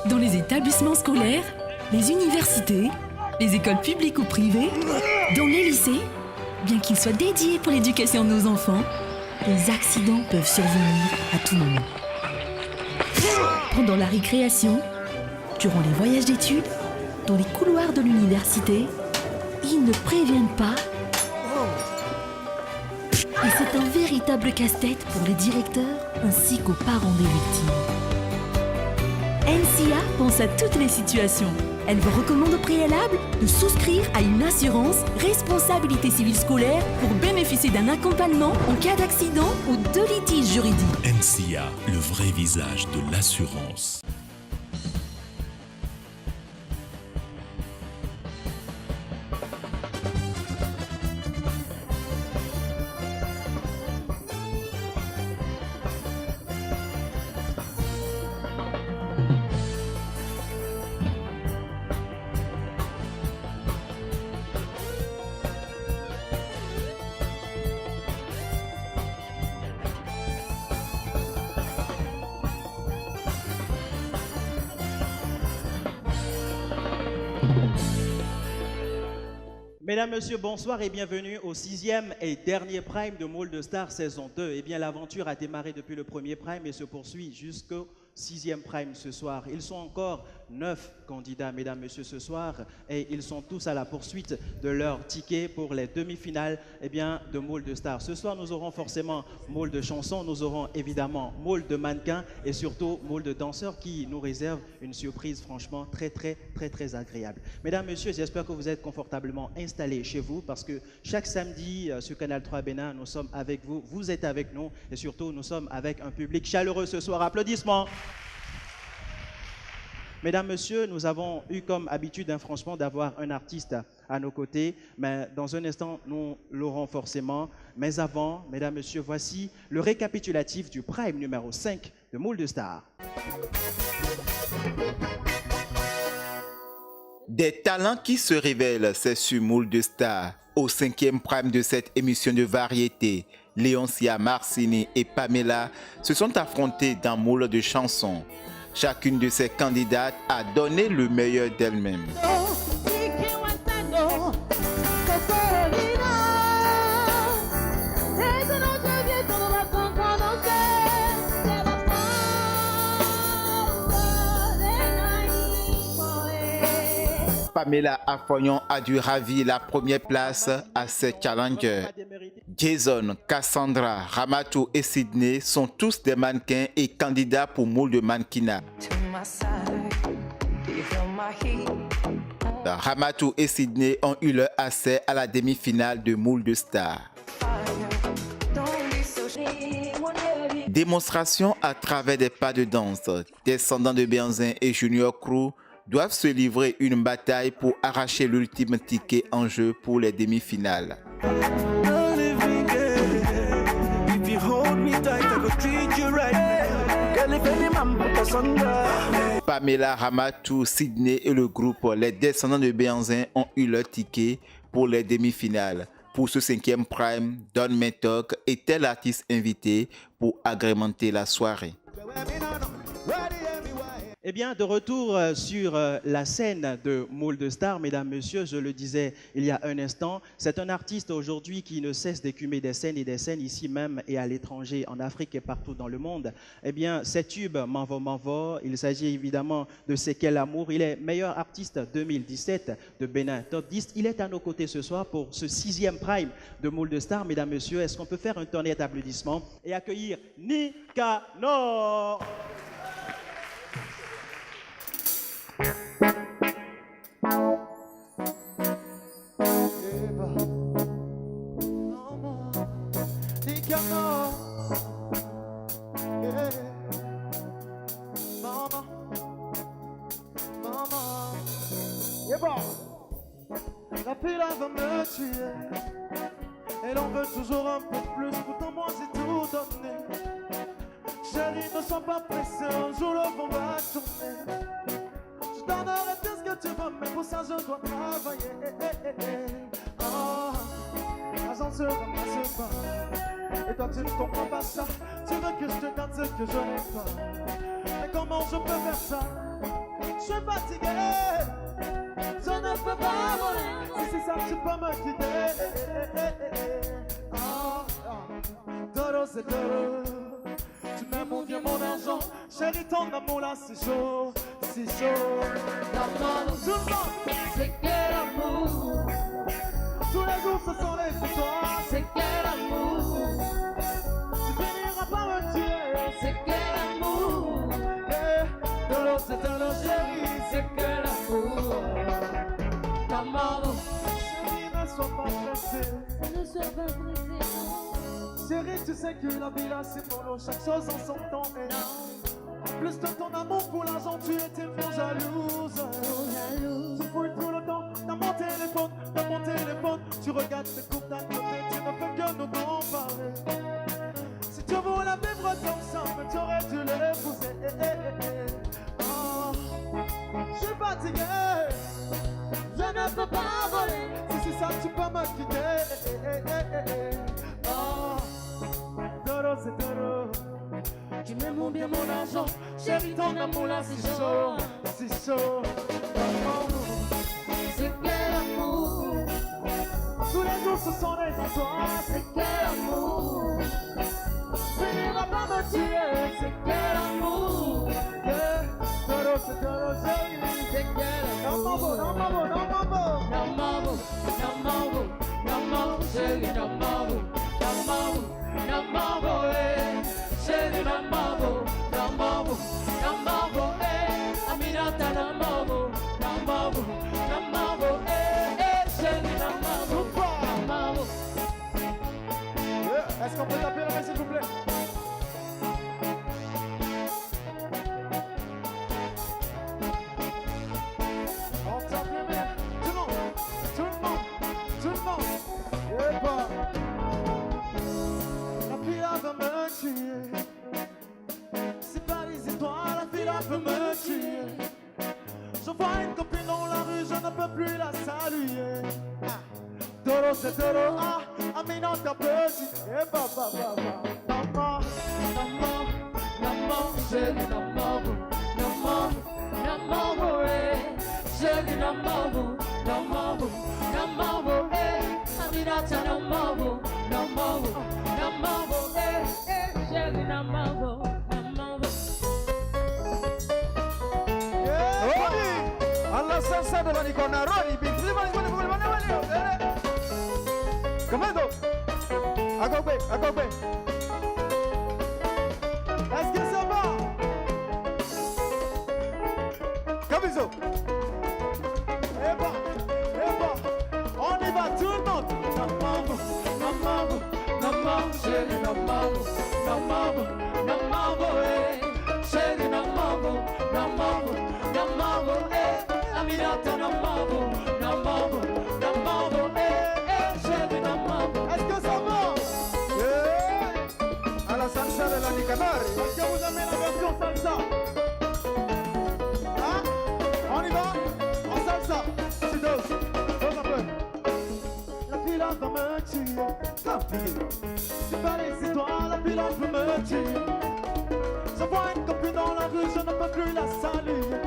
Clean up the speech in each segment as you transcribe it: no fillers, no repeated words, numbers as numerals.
Dans les établissements scolaires, les universités, les écoles publiques ou privées, dans les lycées, bien qu'ils soient dédiés pour l'éducation de nos enfants, les accidents peuvent survenir à tout moment. Pendant la récréation, durant les voyages d'études, dans les couloirs de l'université, ils ne préviennent pas. Et c'est un véritable casse-tête pour les directeurs ainsi qu'aux parents des victimes. NCA pense à toutes les situations. Elle vous recommande au préalable de souscrire à une assurance responsabilité civile scolaire pour bénéficier d'un accompagnement en cas d'accident ou de litige juridique. NCA, le vrai visage de l'assurance. Mesdames, Messieurs, bonsoir et bienvenue au 6e et dernier Prime de Môle de Stars saison 2. Eh bien, l'aventure a démarré depuis le premier Prime et se poursuit jusqu'au 6e Prime ce soir. Ils sont encore 9 candidats, mesdames, messieurs, ce soir, et ils sont tous à la poursuite de leur ticket pour les demi-finales de Môle de Stars. Ce soir, nous aurons forcément Môle de chansons, nous aurons évidemment Môle de mannequins et surtout Môle de danseurs qui nous réserve une surprise franchement très agréable. Mesdames, messieurs, j'espère que vous êtes confortablement installés chez vous parce que chaque samedi sur Canal 3 Bénin, nous sommes avec vous, vous êtes avec nous et surtout nous sommes avec un public chaleureux ce soir. Applaudissements. Mesdames, Messieurs, nous avons eu comme habitude, franchement, d'avoir un artiste à nos côtés, mais dans un instant, nous l'aurons forcément. Mais avant, Mesdames, Messieurs, voici le récapitulatif du Prime numéro 5 de Môle de Stars. Des talents qui se révèlent, c'est sur Môle de Stars. Au 5e Prime de cette émission de variété, Léoncia Marcini et Pamela se sont affrontés dans Môle de chansons. Chacune de ces candidates a donné le meilleur d'elle-même. Pamela Afognon a dû ravir la première place à ses challengers. Jason, Cassandra, Ramatou et Sydney sont tous des mannequins et candidats pour Môle de mannequinat. Ramatou et Sydney ont eu leur accès à la demi-finale de Môle de Stars. Démonstration à travers des pas de danse. Descendants de Benzin et Junior Crew doivent se livrer une bataille pour arracher l'ultime ticket en jeu pour les demi-finales. Pamela, Ramatou, Sydney et le groupe Les Descendants de Benzin ont eu leur ticket pour les demi-finales. Pour ce 5e Prime, Don Mentok était l'artiste invité pour agrémenter la soirée. Eh bien, de retour sur la scène de Môle de Stars, mesdames, messieurs, je le disais il y a un instant, c'est un artiste aujourd'hui qui ne cesse d'écumer des scènes et des scènes ici même et à l'étranger, en Afrique et partout dans le monde. Eh bien, cet tube, M'envo, il s'agit évidemment de C'est quel amour. Il est meilleur artiste 2017 de Bénin Top 10. Il est à nos côtés ce soir pour ce 6e Prime de Môle de Stars. Mesdames, messieurs, est-ce qu'on peut faire un tonnerre d'applaudissements et accueillir Nicanor? La pile va me tuer. Elle en veut toujours un peu plus. Pourtant moi j'ai tout donné. Chérie, ne sois pas pressé. Un jour le vent va tourner. Je donnerai tout ce que tu veux, mais pour ça je dois travailler. l'argent se ramasse pas. Et toi tu ne comprends pas ça. Tu veux que je te garde ce que je n'ai pas. Mais comment je peux faire ça? Je suis fatigué. Je ne peux pas voler. Si c'est ça, tu peux me quitter. Doro, c'est Doro. Tu m'aimes mon Dieu, mon argent. Chérie, ton amour là, c'est chaud. C'est chaud. L'amour, tout le monde. C'est quel amour, Tous les jours, ce sont les histoires. c'est quel amour, Tu finiras par me tuer. c'est quel amour, Doro, c'est Doro, chérie. c'est quel amour. L'amour, Chérie, ne sois pas pressée. ne sois pas pressé, Chérie, tu sais que la vie là, c'est mollo. Chaque chose en son temps. Et en plus de ton amour pour l'argent, tu étais bien jalouse. jaloux. Tu fouilles tout le temps dans mon téléphone, tu regardes tes coupes d'à côté, tu ne fais que nous en parler. Si tu voulais vivre comme ça, mais tu aurais dû l'épouser. Je suis fatigué, Je ne peux pas voler, si c'est ça tu peux me quitter. Doro, c'est Doro. tu m'aimes bien mon argent, Chérie, ton amour là, c'est chaud, c'est chaud. c'est quel amour, Tous les jours, ce sont des histoires. c'est quel amour, Tu n'iras pas me tuer. c'est quel amour, Doro, c'est Doro, chérie. c'est quel Non, amour. mambo, non, mambo, non, mambo. Namabo, namabo, namabo, chérie, namabo, namabo, namabo, chérie, namabo, namabo, namabo, Aminata, namabo, namabo, namabo, chérie, namabo, namabo. Est-ce qu'on peut taper la main, s'il vous plaît? On tape les mains. Tout le monde, tout le monde, tout le monde. Yepa. La fille là veut me tuer. C'est pas les histoires, la fille là veut me tuer. Je vois une copine dans la rue, je ne peux plus la saluer. Doro, c'est Doro, Amina, ta petite. Et papa, maman, Namabo, namabo, chérie, namabo, namabo, namabo, chérie, namabo, namabo, namabo, Aminata, namabo, namabo, namabo, chérie, namabo, namabo. Rodi, alla salsa de manicona, Rodi, biflima, Commando, Agogbe. Est-ce que ça va? Camiso. On y va tout le monde. Namabo, namabo, namabo, chérie, namabo, namabo, namabo, chérie, namabo, namabo, namabo, Aminata, namabo, namabo, namabo, chérie, namabo. Est-ce que ça va? À la salsa de la Nicanor. Est-ce que vous aimez la version salsa? Hein? On y va? En salsa. C'est dos. Pose un peu. La fille là va me tuer. La fille. C'est pas les histoires, la fille là veut me tuer. Je vois une copine dans la rue, je ne peux plus la saluer.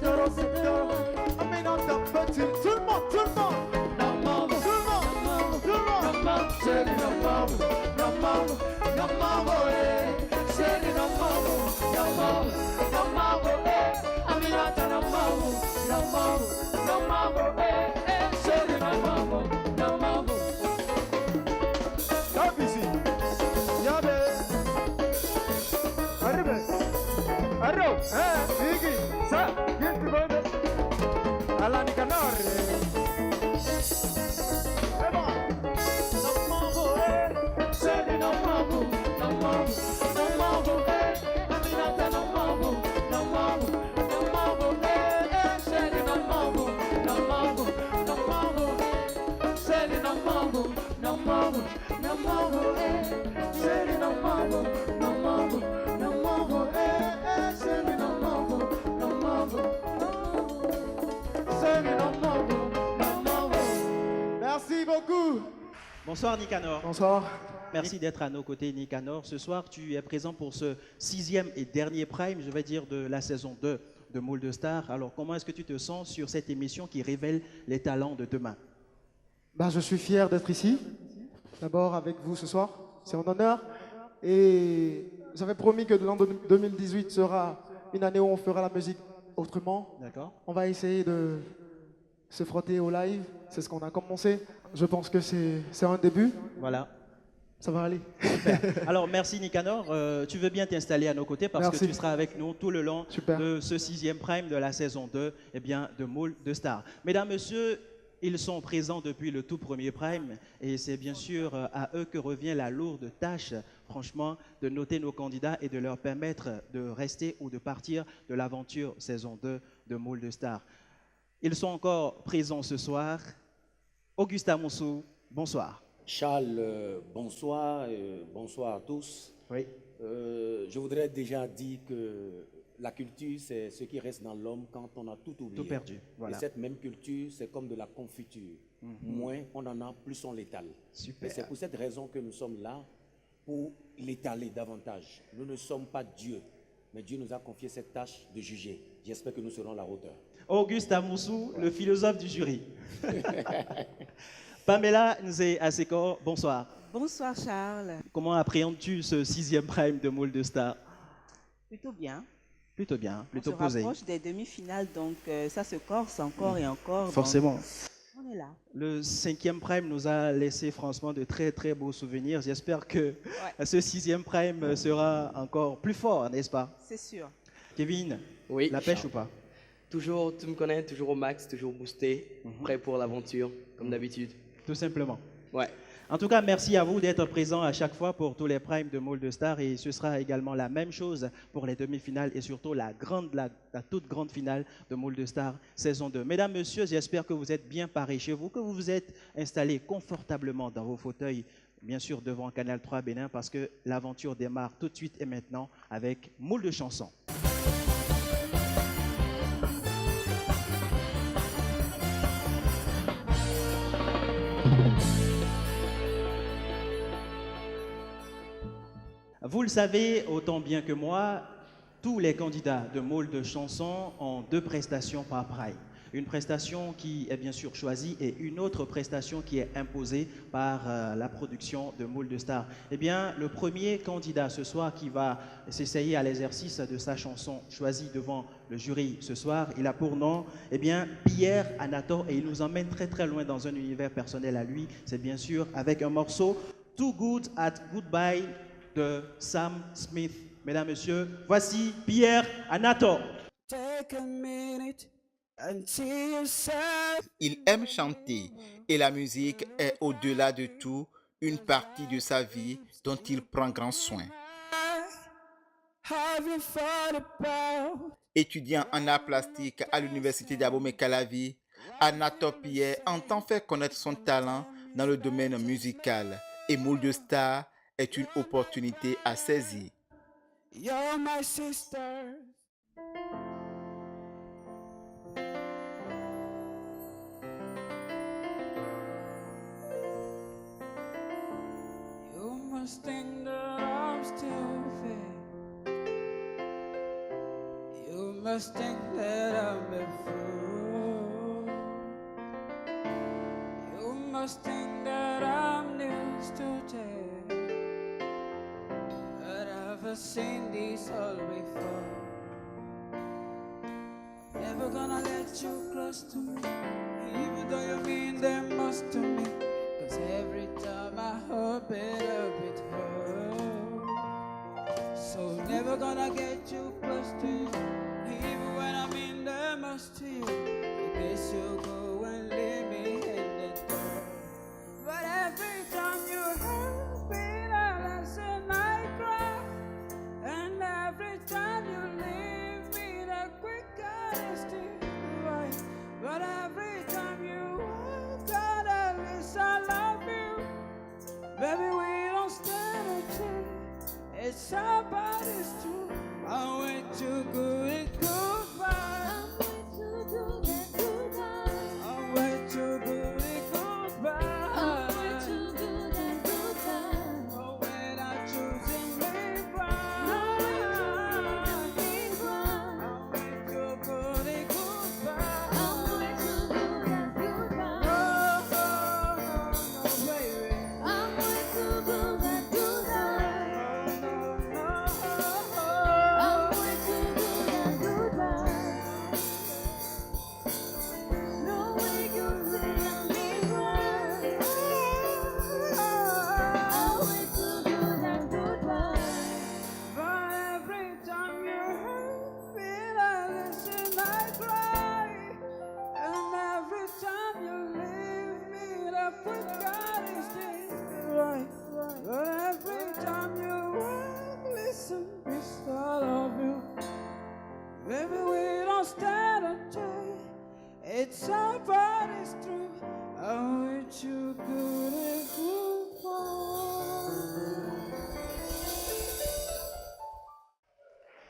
Doro, c'est Doro. Amina, ta petite. Tout le monde, tout le monde. Namabo, Tout le monde, tout le monde. namabo, chérie, namabo, namabo, namabo, chérie, namabo, namabo, namabo, Aminata, namabo, namabo, namabo, chérie, namabo, namabo. Capisi. Yabe. Arrive. Arro. Sigi. Sa. Gitti bene. Alla Nicanor. Chérie, namabo, namabo, namabo, Aminata, namabo, namabo, namabo, chérie, namabo, namabo, namabo, chérie, namabo, namabo, namabo, chérie, namabo, namabo, namabo, chérie, namabo, namabo, chérie, namabo. Bonsoir Nicanor. Bonsoir. Merci d'être à nos côtés Nicanor. Ce soir, tu es présent pour ce 6e et dernier prime, je vais dire, de la saison 2 de Moule de Stars. Alors, comment est-ce que tu te sens sur cette émission qui révèle les talents de demain? Je suis fier d'être ici, d'abord avec vous ce soir, c'est un honneur. Et j'avais promis que l'an 2018 sera une année où on fera la musique autrement. D'accord. On va essayer de se frotter au live, c'est ce qu'on a commencé. Je pense que c'est un début, Voilà. ça va aller. Alors, merci Nicanor. Tu veux bien t'installer à nos côtés parce Merci. que tu seras avec nous tout le long Super. de ce 6e prime de la saison 2 de Moule de Stars. Mesdames, Messieurs, ils sont présents depuis le tout premier prime et c'est bien sûr à eux que revient la lourde tâche, franchement, de noter nos candidats et de leur permettre de rester ou de partir de l'aventure saison 2 de Moule de Stars. Ils sont encore présents ce soir. Augustin Moussou, bonsoir. Charles, bonsoir, bonsoir à tous. Oui. Je voudrais déjà dire que la culture, c'est ce qui reste dans l'homme quand on a tout oublié. Tout perdu, voilà. Et cette même culture, c'est comme de la confiture. Moins on en a, plus on l'étale. Super. Et c'est pour cette raison que nous sommes là, pour l'étaler davantage. Nous ne sommes pas Dieu, mais Dieu nous a confié cette tâche de juger. J'espère que nous serons à la hauteur. Auguste Amoussou, le philosophe du jury. Pamela Nzé Aseko, bonsoir. Bonsoir Charles. Comment appréhendes-tu ce 6e prime de Moule de Stars? Plutôt bien. Plutôt bien, plutôt On se posé. rapproche des demi-finales, donc ça se corse encore et encore. donc Forcément. on est là. Le 5e prime nous a laissé franchement de très très beaux souvenirs. J'espère que ce 6e prime sera encore plus fort, n'est-ce pas? C'est sûr. Kevin, Oui. la pêche ou pas? Toujours, tu me connais, toujours au max, toujours boosté, prêt pour l'aventure, comme d'habitude. Tout simplement. Ouais. En tout cas, merci à vous d'être présents à chaque fois pour tous les primes de Moule de Stars et ce sera également la même chose pour les demi-finales et surtout la toute grande finale de Moule de Stars saison 2. Mesdames, Messieurs, j'espère que vous êtes bien parés chez vous, que vous vous êtes installés confortablement dans vos fauteuils, bien sûr devant Canal 3 Bénin parce que l'aventure démarre tout de suite et maintenant avec Moule de chansons. Vous le savez autant bien que moi, tous les candidats de Moule de chansons ont 2 prestations par prime. Une prestation qui est bien sûr choisie et une autre prestation qui est imposée par la production de Moule de Stars. Eh bien, le premier candidat ce soir qui va s'essayer à l'exercice de sa chanson choisie devant le jury ce soir, il a pour nom Pierre Anator et il nous emmène très très loin dans un univers personnel à lui. C'est bien sûr avec un morceau Too Good at Goodbye de Sam Smith. Mesdames, Messieurs, voici Pierre Anator. Il aime chanter et la musique est au-delà de tout une partie de sa vie dont il prend grand soin. Étudiant en art plastique à l'université d'Abomey-Calavi, Anator Pierre entend faire connaître son talent dans le domaine musical et Moule de Stars est une opportunité à saisir. You're my sister. You must think that I'm still fair. You must think that I'm a fool. You must think that I'm news to tell. But I've seen this all before. Never gonna let you close to me, even though you mean the most to me. Cause every time I hope it hurts. So never gonna get you close to you, even when I mean the most to you. I guess you go and leave me in the dark. But every time you hurt me, that's when I cry. And every time you leave me, the quicker it's still right. But every time you walk out, at least I love you. Baby, we don't stand a chance. It's our bodies too. I went to good and goodbye.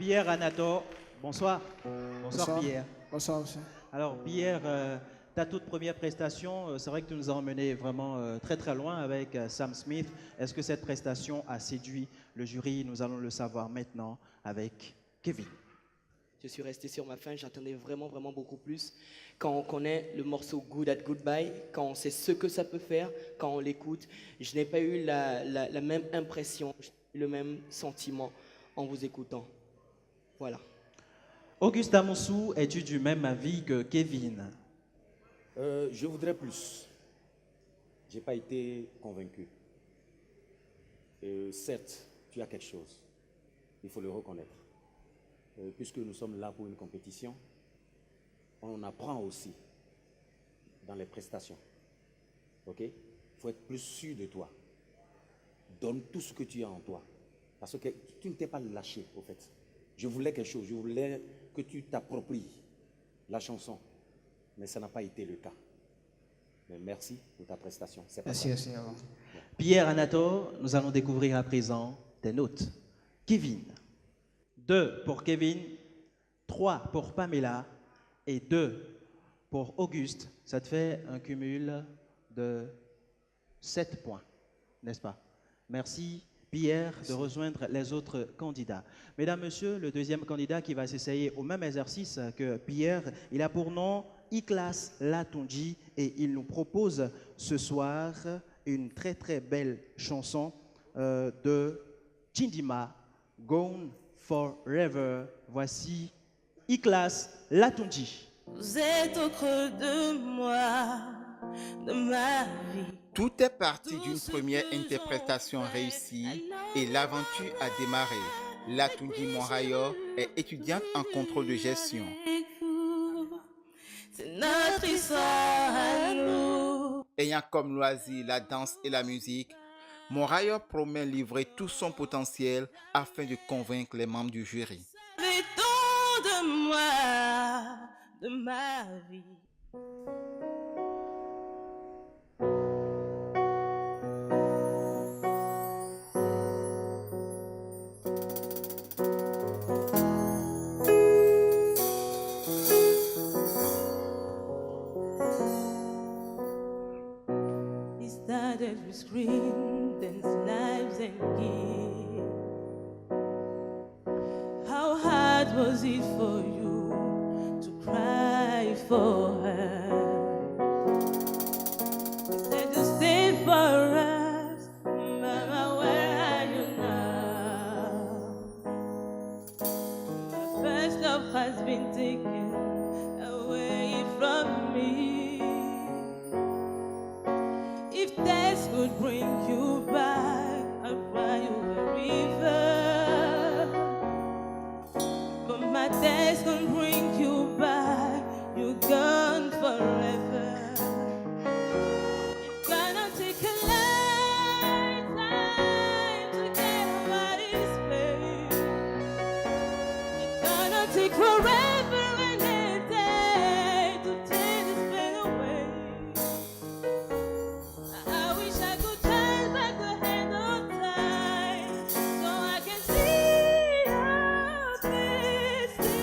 Pierre Anato, bonsoir. Bonsoir Pierre. Bonsoir aussi. Alors Pierre, ta toute première prestation, c'est vrai que tu nous as emmené vraiment très très loin avec Sam Smith. Est-ce que cette prestation a séduit le jury? Nous allons le savoir maintenant avec Kevin. Je suis resté sur ma faim, j'attendais vraiment beaucoup plus. Quand on connaît le morceau Good at Goodbye, quand on sait ce que ça peut faire, quand on l'écoute, je n'ai pas eu la même impression, le même sentiment en vous écoutant. Voilà. Auguste Amoussou, es-tu du même avis que Kevin? Je voudrais plus. Je n'ai pas été convaincu. Certes, tu as quelque chose. Il faut le reconnaître. Puisque nous sommes là pour une compétition, on apprend aussi dans les prestations. Ok? Il faut être plus sûr de toi. Donne tout ce que tu as en toi. Parce que tu ne t'es pas lâché, au fait. Je voulais quelque chose. Je voulais que tu t'appropries la chanson. Mais ça n'a pas été le cas. Mais merci pour ta prestation. Merci. Pierre Anato, nous allons découvrir à présent tes notes. Kevin. 2 pour Kevin, 3 pour Pamela et 2 pour Auguste. Ça te fait un cumul de 7 points, n'est-ce pas? Merci Pierre de rejoindre les autres candidats. Mesdames, Messieurs, le deuxième candidat qui va s'essayer au même exercice que Pierre, il a pour nom Iklas Latunji et il nous propose ce soir une très très belle chanson de Chindima, Gone Forever. Voici Iklas Latunji. Vous êtes au creux de moi, de ma vie. Tout est parti d'une première interprétation réussie et l'aventure a démarré. Latunji Morayo est étudiante en contrôle de gestion. C'est notre histoire à nous. Ayant comme loisir la danse et la musique, Morayo promet livrer tout son potentiel afin de convaincre les membres du jury. Fait-on de moi, de ma vie. It started with scream, then knives and gear. How hard was it for you to cry for her? You said you stay for us, Mama, where are you now? My first love has been taken away from me. If death could bring you back, I'd cry you a river. But my death can bring you back, you're gone forever. You cannot take a lifetime to get over this pain. You cannot take forever and a day to take this pain away. I wish I could turn back the hand of time so I can see how this is.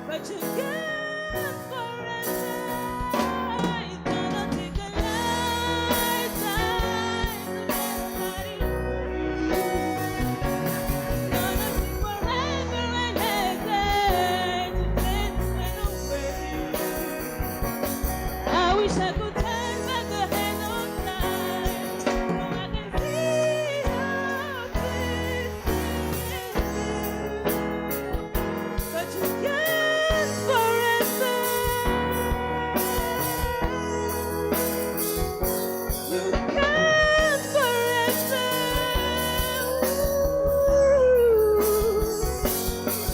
But you can't forever. You cannot take a lifetime to get somebody. You cannot take forever and a day to take this pain away. I wish I could turn back the hand of time so I can see how this is. But you can't forever. You can't forever.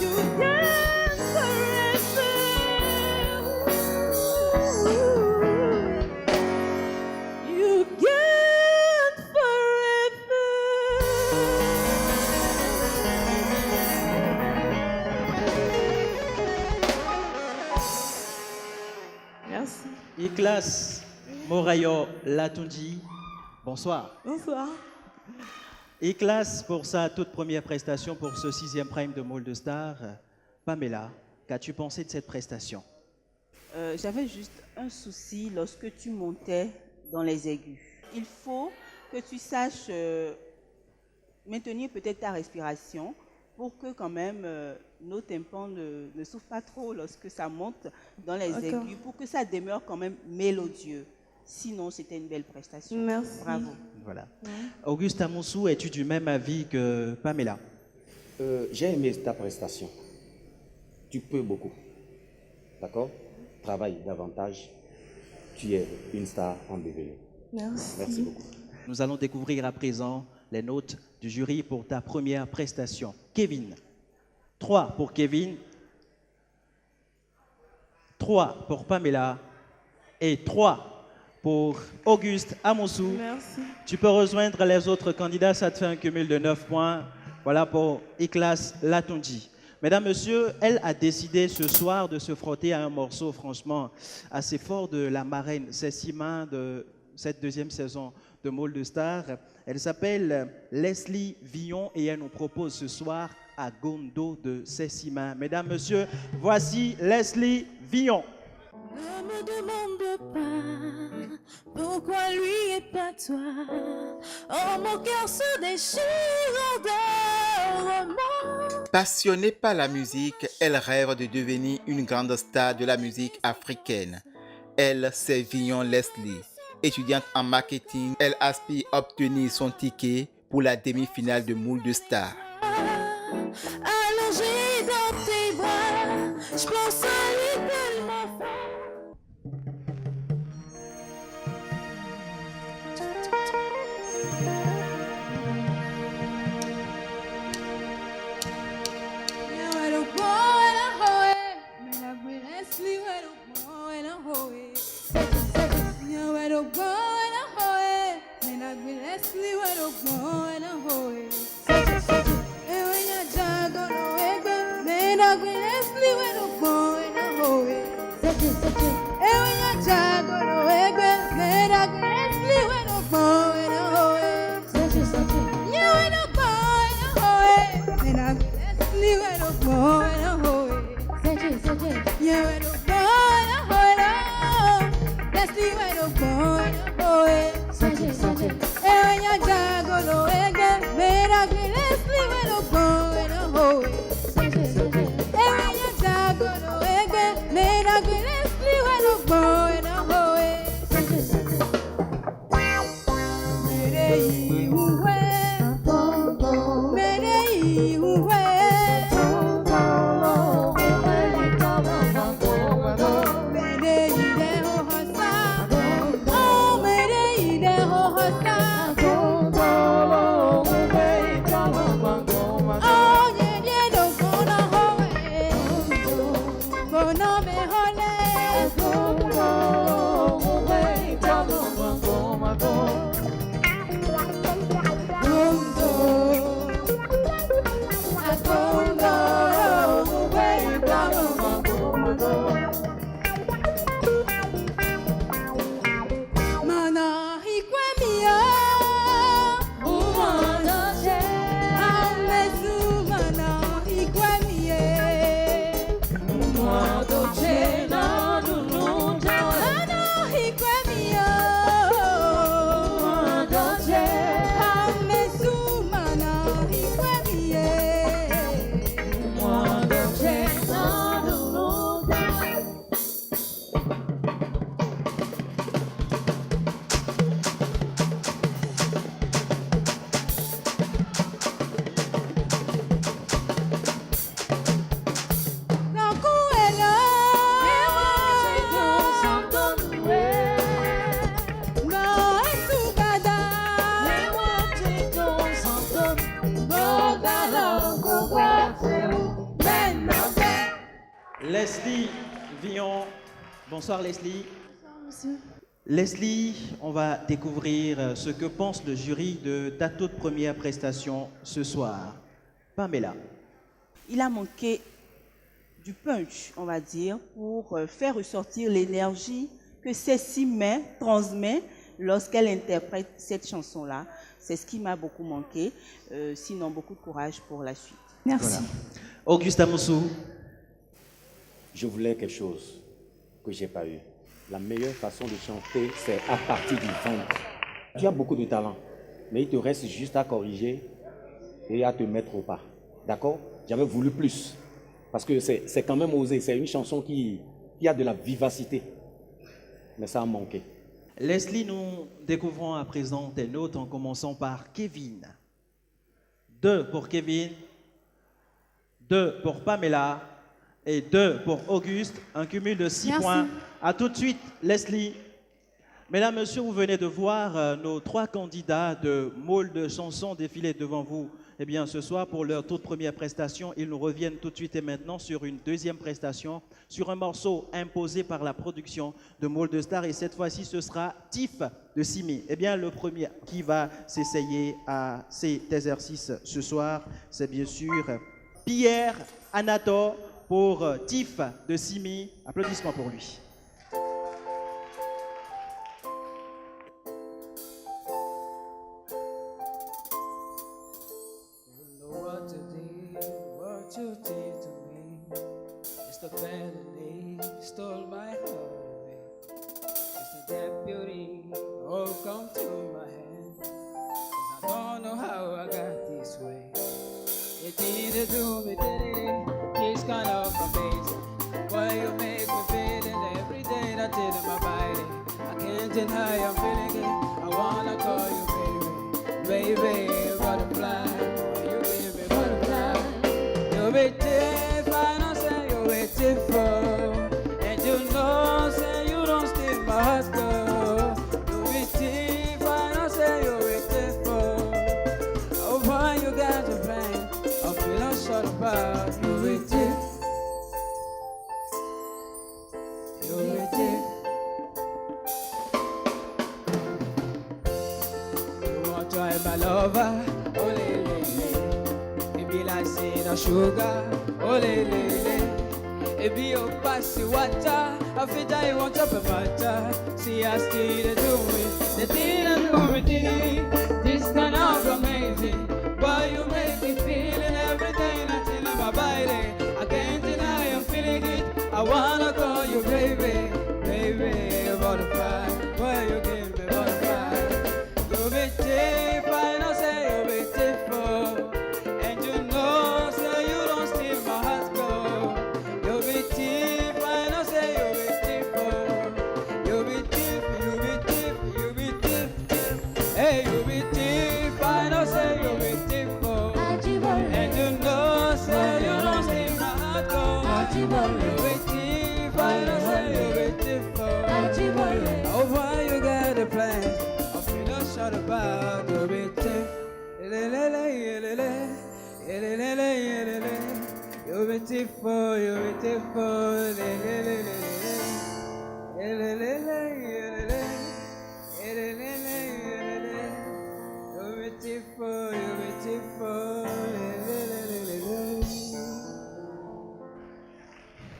You can't forever. You can't forever. Merci. Iklas Morayo Latunji, bonsoir. Bonsoir. Et classe pour sa toute première prestation pour ce 6e prime de Môle de Star. Pamela, qu'as-tu pensé de cette prestation? J'avais juste un souci lorsque tu montais dans les aigus. Il faut que tu saches maintenir peut-être ta respiration pour que quand même nos tympans ne souffrent pas trop lorsque ça monte dans les aigus, pour que ça demeure quand même mélodieux. Sinon, c'était une belle prestation. Merci. Bravo. Voilà. Auguste Amoussou, es-tu du même avis que Pamela? J'ai aimé ta prestation. Tu peux beaucoup. D'accord? Travaille davantage. Tu es une star en devenir. Merci. Merci beaucoup. Nous allons découvrir à présent les notes du jury pour ta première prestation. Kevin. 3 pour Kevin. 3 pour Pamela. Et 3 pour Auguste Amoussou. Merci. Tu peux rejoindre les autres candidats, ça te fait un cumul de 9 points. Voilà pour Iklas Latondi. Mesdames, Messieurs, elle a décidé ce soir de se frotter à un morceau franchement assez fort de la marraine Sessima de cette 2e saison de Môle de Star. Elle s'appelle Leslie Villon et elle nous propose ce soir à Gondo de Sessima. Mesdames, Messieurs, voici Leslie Villon. Ne me demande pas pourquoi lui et pas toi. Oh, mon cœur se déchire d'errement. Passionnée par la musique, elle rêve de devenir une grande star de la musique africaine. Elle, c'est Villon Leslie. Étudiante en marketing, elle aspire à obtenir son ticket pour la demi-finale de Môle de Star. Allongé dans tes bras, je pense à lui tellement fort. Leslie Villon. Bonsoir Leslie. Bonsoir monsieur. Leslie, on va découvrir ce que pense le jury de ta toute première prestation ce soir. Pamela. Il a manqué du punch, on va dire, pour faire ressortir l'énergie que Sessima transmet lorsqu'elle interprète cette chanson-là. C'est ce qui m'a beaucoup manqué. Sinon, beaucoup de courage pour la suite. Merci. Voilà. Auguste Amoussou. Je voulais quelque chose que je n'ai pas eu. La meilleure façon de chanter, c'est à partir du ventre. Tu as beaucoup de talent, mais il te reste juste à corriger et à te mettre au pas. D'accord? J'avais voulu plus. Parce que c'est quand même osé. C'est une chanson qui a de la vivacité. Mais ça a manqué. Leslie, nous découvrons à présent tes notes en commençant par Kevin. 2 pour Kevin, 2 pour Pamela et 2 pour Auguste. Un cumul de 6 Merci. points. À tout de suite, Leslie. Mesdames, Messieurs, vous venez de voir nos 3 candidats de Môle de chansons défiler devant vous. Eh bien, ce soir, pour leur toute première prestation, ils nous reviennent tout de suite et maintenant sur une deuxième prestation, sur un morceau imposé par la production de Môle de Star. Et cette fois-ci, ce sera Tiff de Simi. Eh bien, le premier qui va s'essayer à cet exercice ce soir, c'est bien sûr Pierre Anator pour Tiff de Simi. Applaudissements pour lui. What you did to me, it's the felony, stole my heart away. It's the deputy, oh come to my hand, 'cause I don't know how I got this way. It didn't do me, did it? It's kind of amazing. Why you make me feeling every day that in my body. I can't deny I'm feeling it. I wanna call you baby, baby, butterfly. You give me butterfly. You're beautiful, I know say you're beautiful. And you know say you don't steal my heart, girl. You're beautiful, I know say you're beautiful. Oh boy, you got a brain. I'm feeling short about you, beautiful. You're beautiful. You want to have my lover? Oh, le. It be like saying a sugar. Oh, le. It be your passy water. I feel that you want up a matter. See, I still do it. The thing I do with it. This kind of amazing. Why you make me feeling everything that's in my body. I can't deny I'm feeling it. I wanna call you baby, baby, butterfly. Why you give me butterfly? You're beautiful, I know say you're beautiful. And you know say you don't steal my heart, girl. You're beautiful, I know say you're beautiful. You're beautiful, you're beautiful, you're beautiful. Hey, you're beautiful, I know say you're beautiful. And you know say you don't steal my heart, girl. You're beautiful, I know say you're beautiful. Oh, why you got a plan? I feel no short about your beauty. You're beautiful, you're beautiful. You're beautiful, you're beautiful.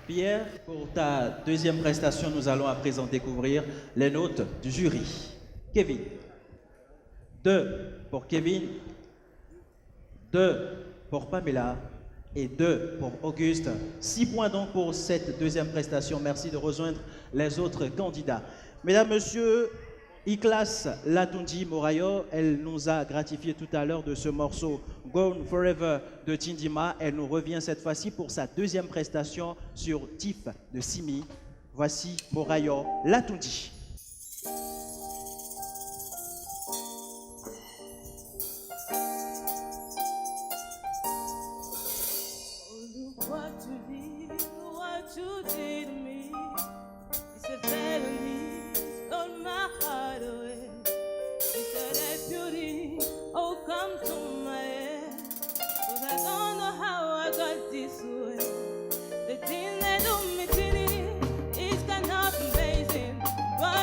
Pierre, pour ta deuxième prestation, nous allons à présent découvrir les notes du jury. Kevin. 2 pour Kevin, 2 pour Pamela et 2 pour Auguste. 6 points donc pour cette deuxième prestation. Merci de rejoindre les autres candidats. Mesdames, Messieurs, Iklas Latundi Morayo, elle nous a gratifié tout à l'heure de ce morceau Gone Forever de Tindima. Elle nous revient cette fois-ci pour sa deuxième prestation sur Tiff de Simi. Voici Morayo Latundi. What you did to me, it's a felony, stole my heart away. It's a deputy, oh come to my head, 'cause I don't know how I got this way. The thing they do me to me is kind of amazing. Why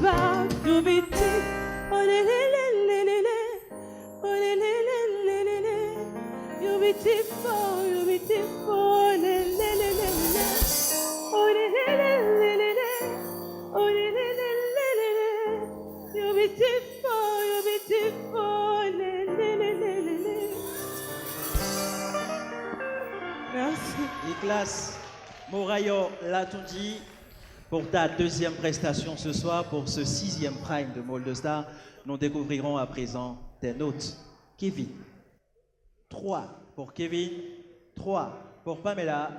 about to be deep. Oh, le, le, le, le, le, le. Oh, le, le, le, le, le, le. You're beautiful, you're beautiful. Le, le, le, le, le. Oh, le, le, le, le, le, le. Oh, le, le, le, le, le, le. You're beautiful, you're beautiful. Le, le, le, le, le, le. Merci. Niklas Morayo Latundi, pour ta deuxième prestation ce soir, pour ce 6e prime de Môle de Star, nous découvrirons à présent tes notes. Kevin, 3 pour Kevin, 3 pour Pamela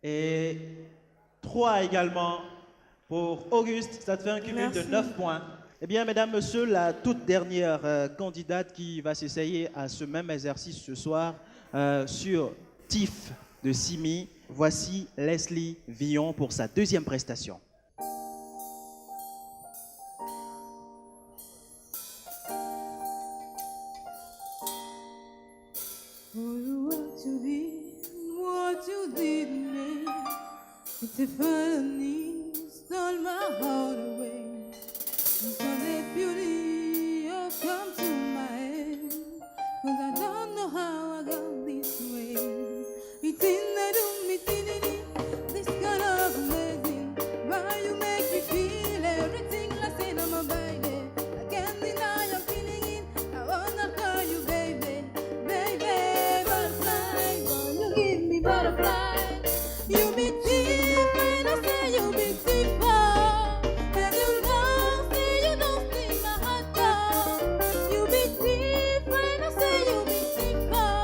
et 3 également pour Auguste. Ça te fait un cumul Merci. de 9 points. Eh bien, mesdames, messieurs, la toute dernière candidate qui va s'essayer à ce même exercice ce soir sur TIFF de Simi, voici Leslie Villon pour sa deuxième prestation. What you did me, it's a funny, stole my heart away. So that beauty, you come to my head, 'cause I don't know how I got this way. It's in the room, it's in it, this kind of amazing. Why you make me feel everything like in my baby. I can't deny I'm feeling it, I wanna call you baby. Baby, butterfly, you give me butterfly. You be deep when I say you be deeper. And you know, say you don't steal my heart down. You be deep when I say you be deeper.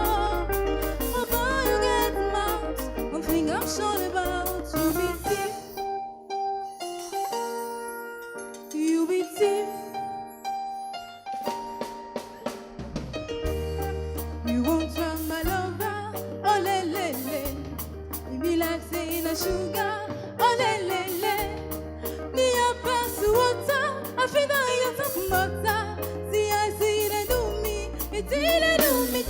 Before you get mad, one thing I'm sure about, you be deep. You be deep. You won't try my lover, oh le le le. You be like saying a sugar, oh le le le. Me a pass water, I feel that you're top motor. See I see they do me, it they do me,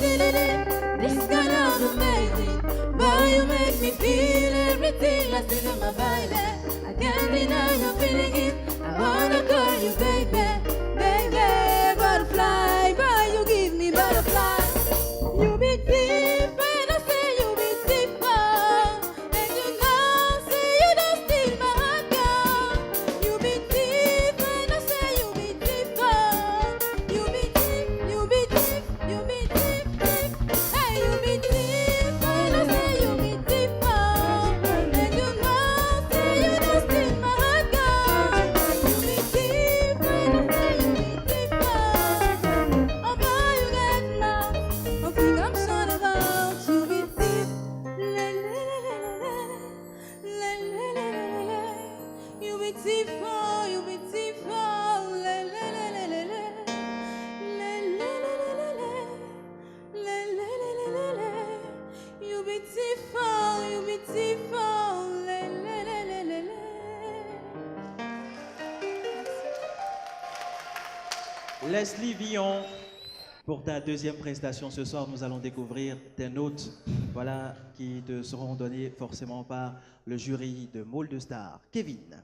this kind of amazing. Why you make me feel everything like in my body. I can't deny you're feeling it, I wanna call you baby, baby, butterfly. Why you give me butterfly? You be deep when I say you be deeper. And you know, say you don't steal my heart, girl. You be deep when I say you be deeper. You be deep, you be deep, you be deep, deep. Hey, you be deep when I say you be deeper. And you know, say you don't steal my heart, girl. You be deep when I say you be deeper. Oh, boy, you get mad. One thing I'm sure about, you be deep. Le, le, le, le, le, le, le, le, le. You be deep, oh, you be deep, oh. Le, le, le, le, le, le. Le, le, le, le, le, le. Le, le, le, le, le, le. You be deep, oh, you be deep, oh. Le, le, le, le, le, le. Leslie Villon, pour ta deuxième prestation ce soir, nous allons découvrir tes notes, voilà, qui te seront données forcément par le jury de Môle de Star. Kevin.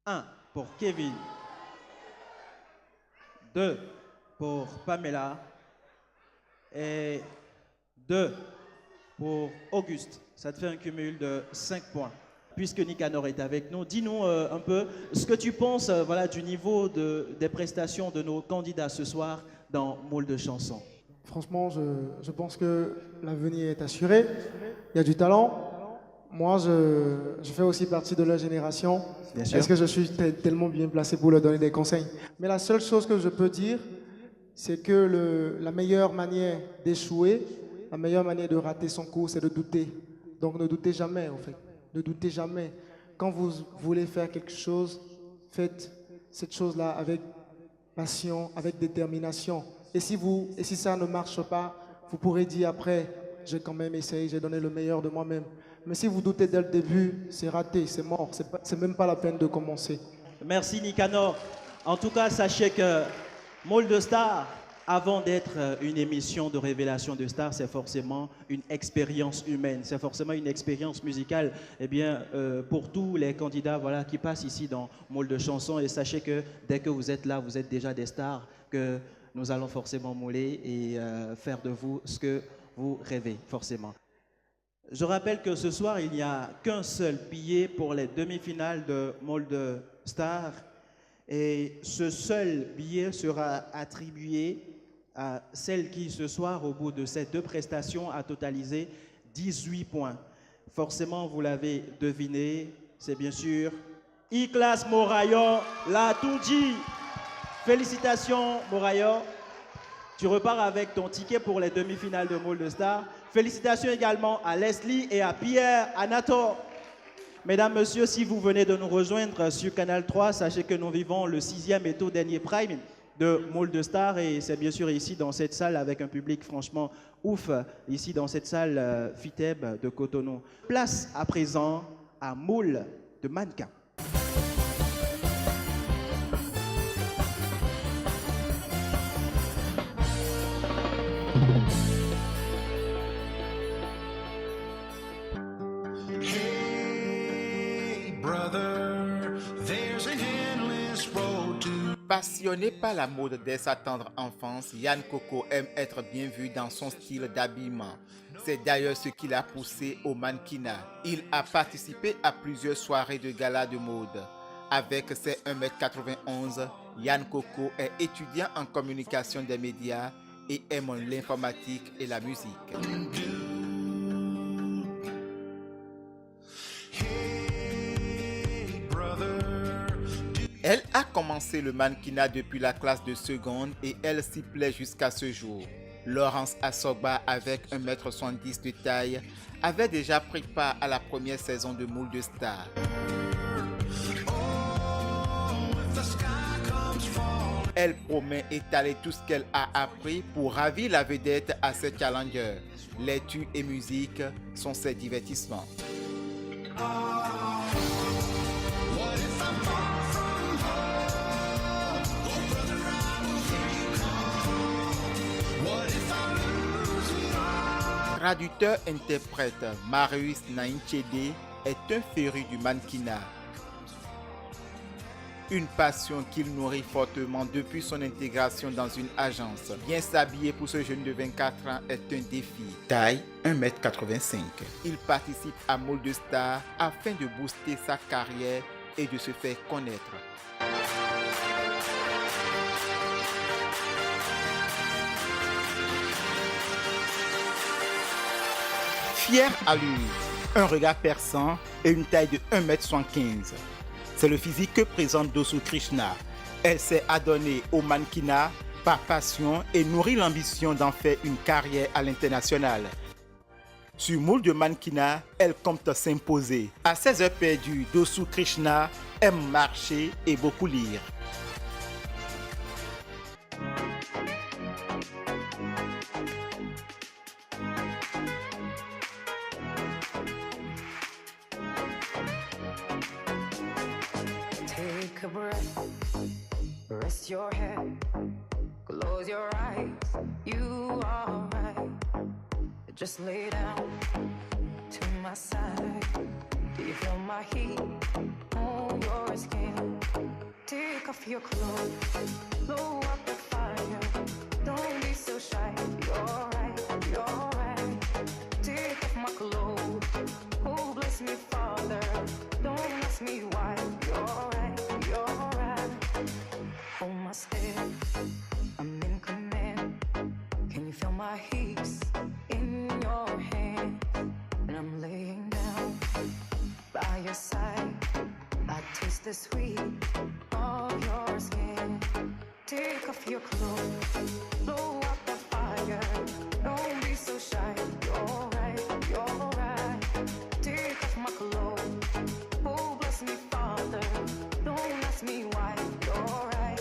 1 pour Kevin. 2 pour Pamela. Et 2 pour Auguste. Ça te fait un cumul de 5 points. Puisque Nicanor est avec nous, dis-nous un peu ce que tu penses voilà, du niveau des prestations de nos candidats ce soir dans Môle de Chansons. Franchement, je pense que l'avenir est assuré. Il y a du talent. Moi, je fais aussi partie de leur génération. Bien sûr. Est-ce que je suis tellement bien placé pour leur donner des conseils? Mais la seule chose que je peux dire, c'est que la meilleure manière d'échouer, la meilleure manière de rater son cours, c'est de douter. Donc ne doutez jamais, en fait. Ne doutez jamais. Quand vous voulez faire quelque chose, faites cette chose-là avec passion, avec détermination. Et si ça ne marche pas, vous pourrez dire après, j'ai quand même essayé, j'ai donné le meilleur de moi-même. Mais si vous doutez dès le début, c'est raté, c'est mort. C'est même pas la peine de commencer. Merci Nicanor. En tout cas, sachez que Môle de Star Avant d'être une émission de révélation de stars, c'est forcément une expérience humaine, c'est forcément une expérience musicale. Eh bien, pour tous les candidats voilà, qui passent ici dans Moule de chansons, et sachez que dès que vous êtes là, vous êtes déjà des stars, que nous allons forcément mouler et faire de vous ce que vous rêvez, forcément. Je rappelle que ce soir, il n'y a qu'un seul billet pour les demi-finales de Moule de Stars. Et ce seul billet sera attribué à celle qui, ce soir, au bout de ces 2 prestations, a totalisé 18 points. Forcément, vous l'avez deviné, c'est bien sûr I-Class Morayo, la Tunji. Félicitations, Morayo. Tu repars avec ton ticket pour les demi-finales de Moule de Stars. Félicitations également à Leslie et à Pierre Anato. Mesdames, Messieurs, si vous venez de nous rejoindre sur Canal 3, sachez que nous vivons le 6e et tout dernier prime de Moule de Stars, et c'est bien sûr ici dans cette salle avec un public franchement ouf, ici dans cette salle FITEB de Cotonou. Place à présent à Moule de mannequin. Passionné par la mode dès sa tendre enfance, Yann Coco aime être bien vu dans son style d'habillement. C'est d'ailleurs ce qui l'a poussé au mannequinat. Il a participé à plusieurs soirées de gala de mode. Avec ses 1m91, Yann Coco est étudiant en communication des médias et aime l'informatique et la musique. Elle a commencé le mannequinat depuis la classe de seconde et elle s'y plaît jusqu'à ce jour. Laurence Assogba, avec 1m70 de taille, avait déjà pris part à la première saison de Moule de Stars. Elle promet étaler tout ce qu'elle a appris pour ravir la vedette à ses challengers. Lecture et musique sont ses divertissements. Traducteur-interprète Marius Nainchede est un féru du mannequinat. Une passion qu'il nourrit fortement depuis son intégration dans une agence. Bien s'habiller pour ce jeune de 24 ans est un défi. Taille 1m85. Il participe à Moule de Stars afin de booster sa carrière et de se faire connaître. Fière allure, un regard perçant et une taille de 1m75. C'est le physique que présente Dosu Krishna. Elle s'est adonnée au mannequinat par passion et nourrit l'ambition d'en faire une carrière à l'international. Sur Moule de mannequinat, elle compte s'imposer. À 16 heures perdues, Dosu Krishna aime marcher et beaucoup lire. Take a breath, rest your head, close your eyes, you are right. Just lay down to my side. Do you feel my heat on your skin? Take off your clothes, blow up the fire. Don't be so shy, you're right. Take off my clothes, oh bless me Father. Don't ask me why, you're right. Hold my step, I'm in command. Can you feel my hips in your hand? And I'm laying down by your side. I taste the sweet of your skin. Take off your clothes, blow up the fire. Don't be so shy, you're right. Take off my clothes, oh bless me Father. Don't ask me why, you're right.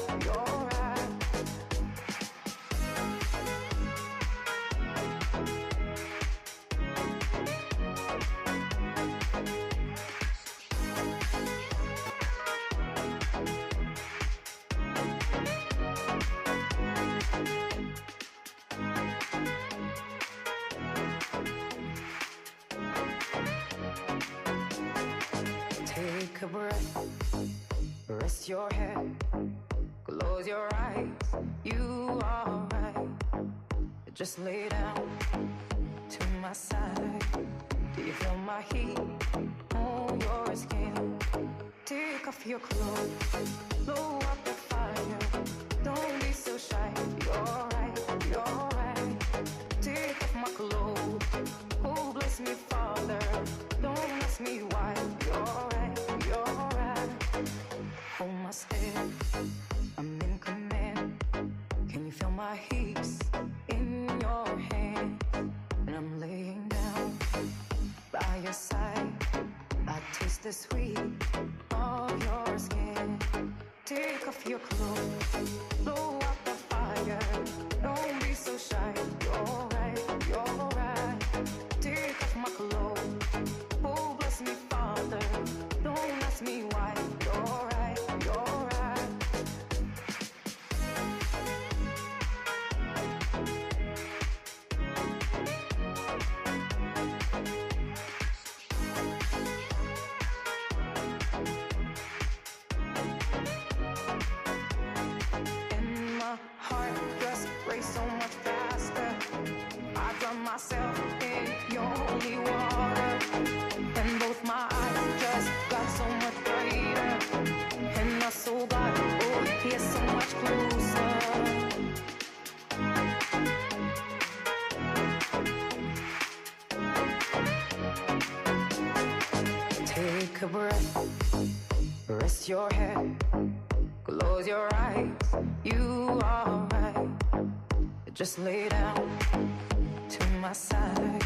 Take a breath, rest your head, close your eyes, you are right. Just lay down to my side. Do you feel my heat on your skin? Take off your clothes, blow up the fire. Don't be so shy, you're right, you're right. Take off my clothes, oh bless me Father. Don't ask me why, you're right, you're right. Hold my step, I'm in command. Can you feel my hips in your hand? And I'm laying down by your side. I taste the sweet of your skin. Take off your clothes, blow up the fire. Don't be so shy, you're right, you're right. Take off my clothes, oh bless me Father. Don't ask me why, you're right, you're right. And my heart just race so much faster. I drown myself in your holy water, and both my eyes just got so much brighter, and my soul got, oh, here so much closer. Take a breath, rest your head, close your eyes, you are right. Just lay down to my side.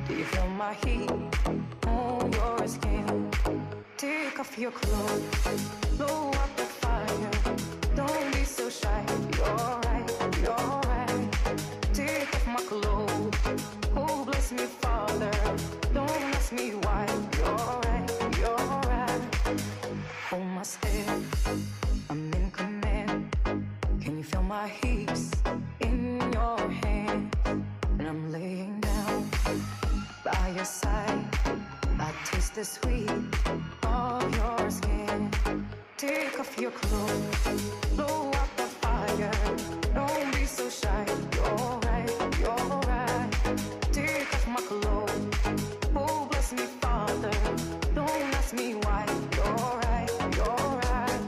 Do you feel my heat on your skin? Take off your clothes, blow up the fire. Don't be so shy, you're right, you're right. Take off my clothes, oh bless me Father. Don't ask me why, you're right, you're right. Hold my step, I'm in command. Can you feel my hips in your hand? And I'm laying down by your side. I taste the sweet of your skin. Take off your clothes, blow up the fire. Don't be so shy, you're right, you're right. Take off my clothes, oh bless me Father. Don't ask me why, you're right, you're right.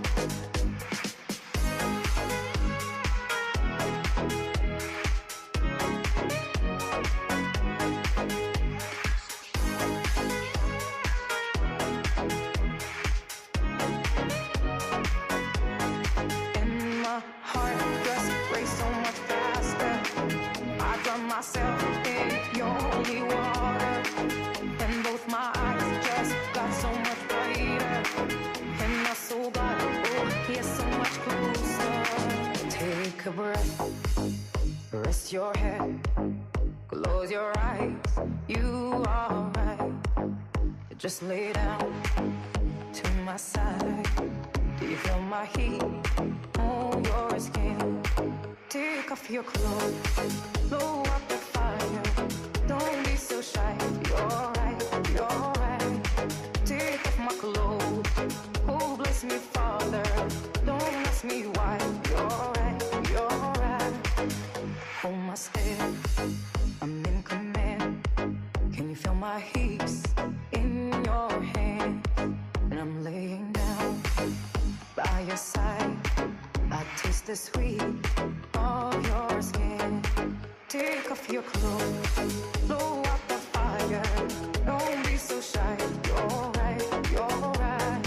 And my heart just race so much faster. I drown myself in your holy water, and both my eyes just got so much brighter, and my soul got, oh, here so much closer. Take a breath, rest your head, close your eyes, you are right. Just lay down to my side. Do you feel my heat on your skin? Take off your clothes, blow up the fire. Don't be so shy, you're right, you're right. Take off my clothes, oh bless me Father. Don't ask me why, you're right, you're right. Hold my step, I'm in command. Can you feel my hips in your hand? And I'm laying down by your side. I taste the sweet of your skin. Take off your clothes, blow up the fire. Don't be so shy, you're right, you're right.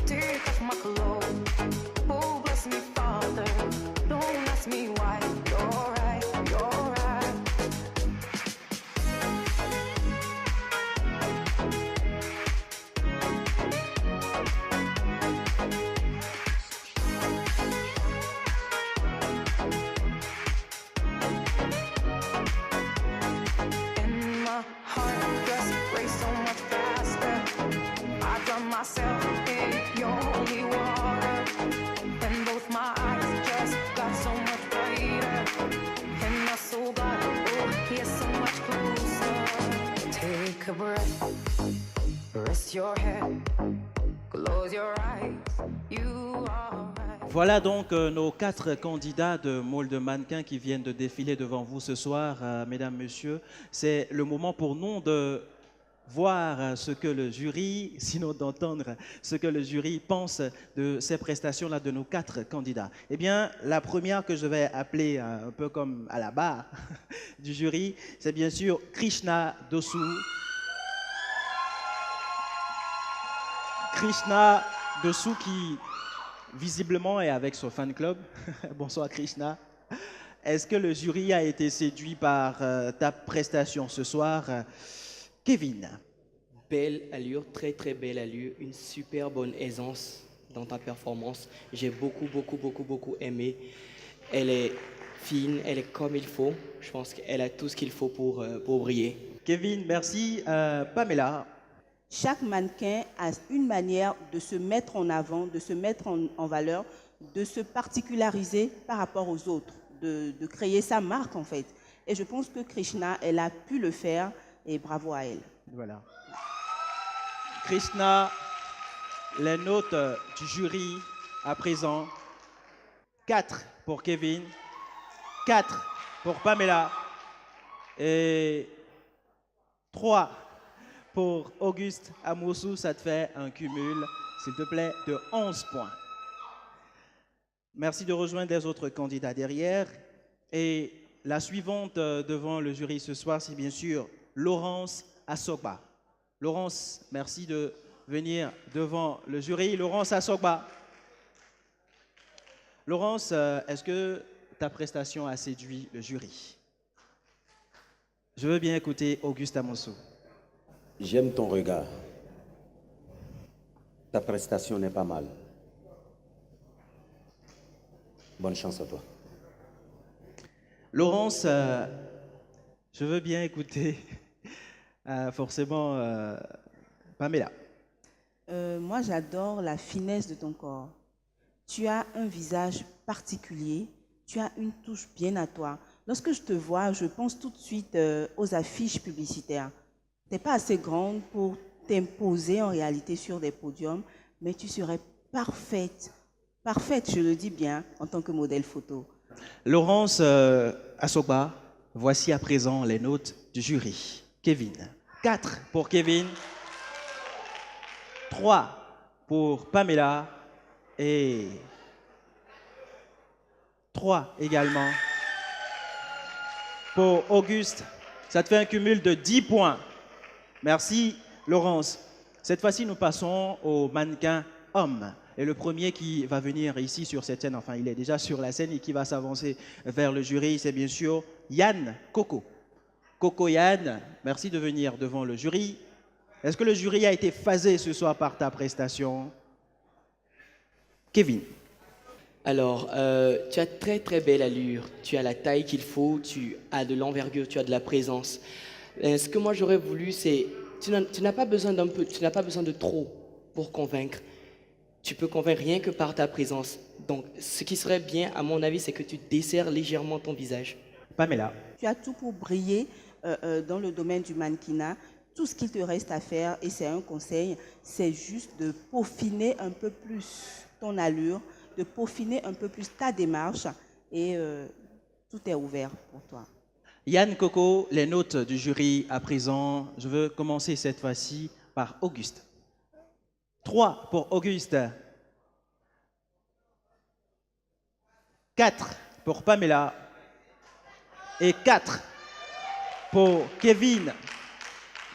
Take off my clothes, oh bless me Father. Don't ask me why, you're right, you're right. And my heart just race so much faster. I drown myself in your holy water, and both my eyes just got so much brighter, and my soul got, oh, here so much closer. Take a breath, rest your head, close close your eyes. You are right. Voilà donc nos 4 candidats de Môle de mannequins qui viennent de défiler devant vous ce soir, mesdames, messieurs. C'est le moment pour nous de voir ce que le jury, sinon d'entendre ce que le jury pense de ces prestations-là de nos 4 candidats. Eh bien, la première que je vais appeler un peu comme à la barre du jury, c'est bien sûr Krishna Dosu. Krishna Dosu qui visiblement est avec son fan club. Bonsoir Krishna. Est-ce que le jury a été séduit par ta prestation ce soir? Kevin. Belle allure, très très belle allure, une super bonne aisance dans ta performance. J'ai beaucoup aimé. Elle est fine, elle est comme il faut. Je pense qu'elle a tout ce qu'il faut pour briller. Kevin, merci. Pamela. Chaque mannequin a une manière de se mettre en avant, de se mettre en valeur, de se particulariser par rapport aux autres, de créer sa marque en fait. Et je pense que Krishna, elle a pu le faire et bravo à elle. Voilà. Krishna, les notes du jury à présent. 4 pour Kevin, 4 pour Pamela et 3 pour Auguste Amoussou. Ça te fait un cumul, s'il te plaît, de 11 points. Merci de rejoindre les autres candidats derrière. Et la suivante devant le jury ce soir, c'est bien sûr Laurence Assogba. Laurence, merci de venir devant le jury. Laurence Assogba. Laurence, est-ce que ta prestation a séduit le jury? Je veux bien écouter Auguste Amoussou. J'aime ton regard. Ta prestation n'est pas mal. Bonne chance à toi. Laurence, je veux bien écouter forcément Pamela. Moi, j'adore la finesse de ton corps. Tu as un visage particulier, tu as une touche bien à toi. Lorsque je te vois, je pense tout de suite aux affiches publicitaires. Tu n'es pas assez grande pour t'imposer en réalité sur des podiums, mais tu serais parfaite, je le dis bien, en tant que modèle photo. Laurence Assogba, voici à présent les notes du jury. Kevin, 4 pour Kevin, 3 pour Pamela et 3 également pour Auguste. Ça te fait un cumul de 10 points. Merci Laurence. Cette fois-ci, nous passons au mannequin homme. Et le premier qui va venir ici sur cette scène, enfin il est déjà sur la scène et qui va s'avancer vers le jury, c'est bien sûr Yann Coco. Coco Yann, merci de venir devant le jury. Est-ce que le jury a été phasé ce soir par ta prestation? Kevin. Alors, tu as très très belle allure, tu as la taille qu'il faut, tu as de l'envergure, tu as de la présence. Ce que moi j'aurais voulu, c'est, tu n'as pas besoin d'un peu, tu n'as pas besoin de trop pour convaincre. Tu peux convaincre rien que par ta présence. Donc, ce qui serait bien, à mon avis, c'est que tu desserres légèrement ton visage. Pamela. Tu as tout pour briller dans le domaine du mannequinat. Tout ce qu'il te reste à faire, et c'est un conseil, c'est juste de peaufiner un peu plus ton allure, de peaufiner un peu plus ta démarche, et tout est ouvert pour toi. Yann Coco, les notes du jury à présent. Je veux commencer cette fois-ci par Auguste. 3 pour Auguste. 4 pour Pamela. Et 4 pour Kevin.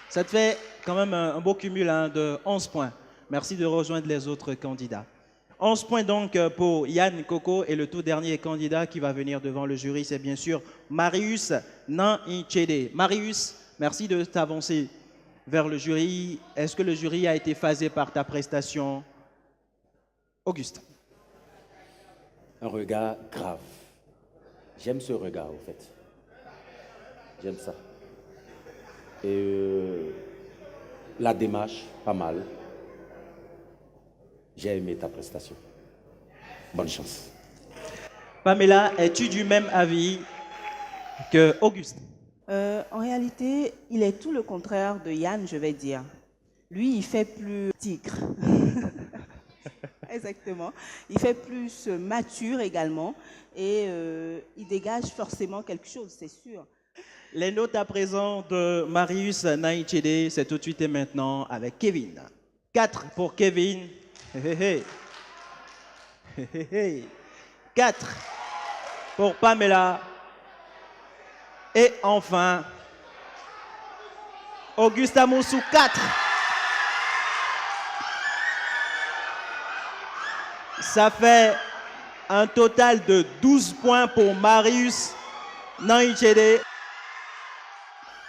Ça te fait quand même un beau cumul de 11 points. Merci de rejoindre les autres candidats. 11 points donc pour Yann Coco, et le tout dernier candidat qui va venir devant le jury, c'est bien sûr Marius Nanchede. Marius, merci de t'avancer vers le jury. Est-ce que le jury a été phasé par ta prestation? Auguste. Un regard grave. J'aime ce regard, en fait. J'aime ça. Et la démarche, pas mal. J'ai aimé ta prestation. Bonne chance. Pamela, es-tu du même avis que Auguste? En réalité, il est tout le contraire de Yann, je vais dire. Lui, il fait plus tigre. Exactement. Il fait plus mature également et il dégage forcément quelque chose, c'est sûr. Les notes à présent de Marius Naïchede, c'est tout de suite et maintenant avec Kevin. 4 pour Kevin. 4 pour Pamela. Et enfin, Auguste Amoussou, 4. Ça fait un total de 12 points pour Marius Naïchede.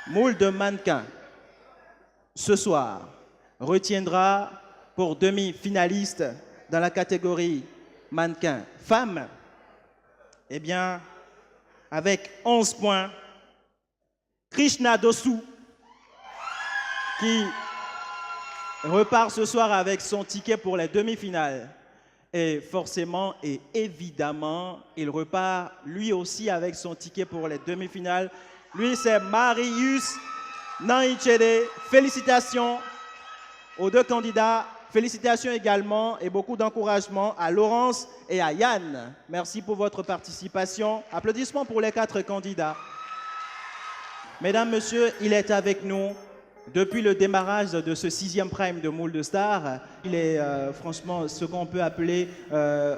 Moule de mannequin, ce soir, retiendra pour demi-finaliste dans la catégorie mannequin femme, eh bien, avec 11 points, Krishna Dosu, qui repart ce soir avec son ticket pour les demi-finales. Et forcément et évidemment, il repart lui aussi avec son ticket pour les demi-finales. Lui, c'est Marius Naïchede. Félicitations aux deux candidats. Félicitations également et beaucoup d'encouragement à Laurence et à Yann. Merci pour votre participation. Applaudissements pour les 4 candidats. Mesdames, Messieurs, il est avec nous depuis le démarrage de ce 6e prime de Moule de Stars. Il est franchement ce qu'on peut appeler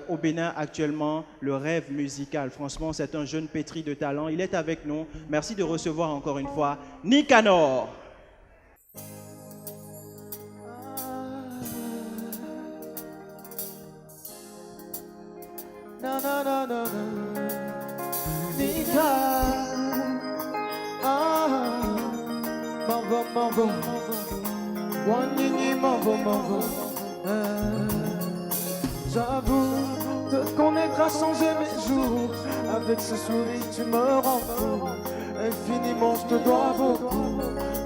au Bénin actuellement le rêve musical. Franchement, c'est un jeune pétri de talent. Il est avec nous. Merci de recevoir encore une fois Nicanor. Na na na na na, Nika, mambo, wanyinyi mambo. J'avoue, te connaître a changé mes jours. Avec ce sourire, tu me rends fou. Infiniment, je te dois beaucoup.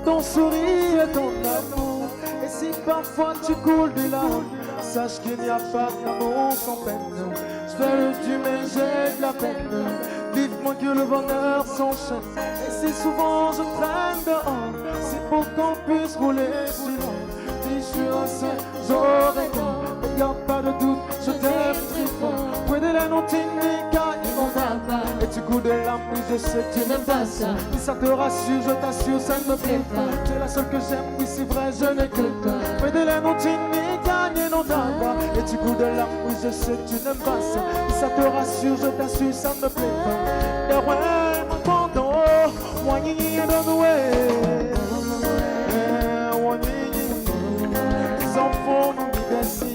Ton sourire et ton amour. Et si parfois tu coules des larmes, sache qu'il n'y a pas d'amour sans peine. Je fais le Dieu mais j'ai de la peine. Vivement que le bonheur s'enchaîne. Et si souvent je traîne dehors, c'est pour qu'on puisse rouler sur l'eau. Si je suis seul, j'aurais tort. Mais y'a pas de doute, je t'aime très fort. Puede la notinica inondable. Et tu coups de larmes, oui je sais que tu n'aimes pas ça. Si ça te rassure, je t'assure, ça ne me plaît pas. Tu es la seule que j'aime, oui c'est vrai, je n'ai que toi. Puede la notinica inondable. Et tu coups de larmes, oui je sais que tu n'aimes pas ça. Si ça te rassure, je t'assure, ça ne me plaît pas. Et ouais, mon pardon, moi n'y est de nouer. Les enfants nous diversent.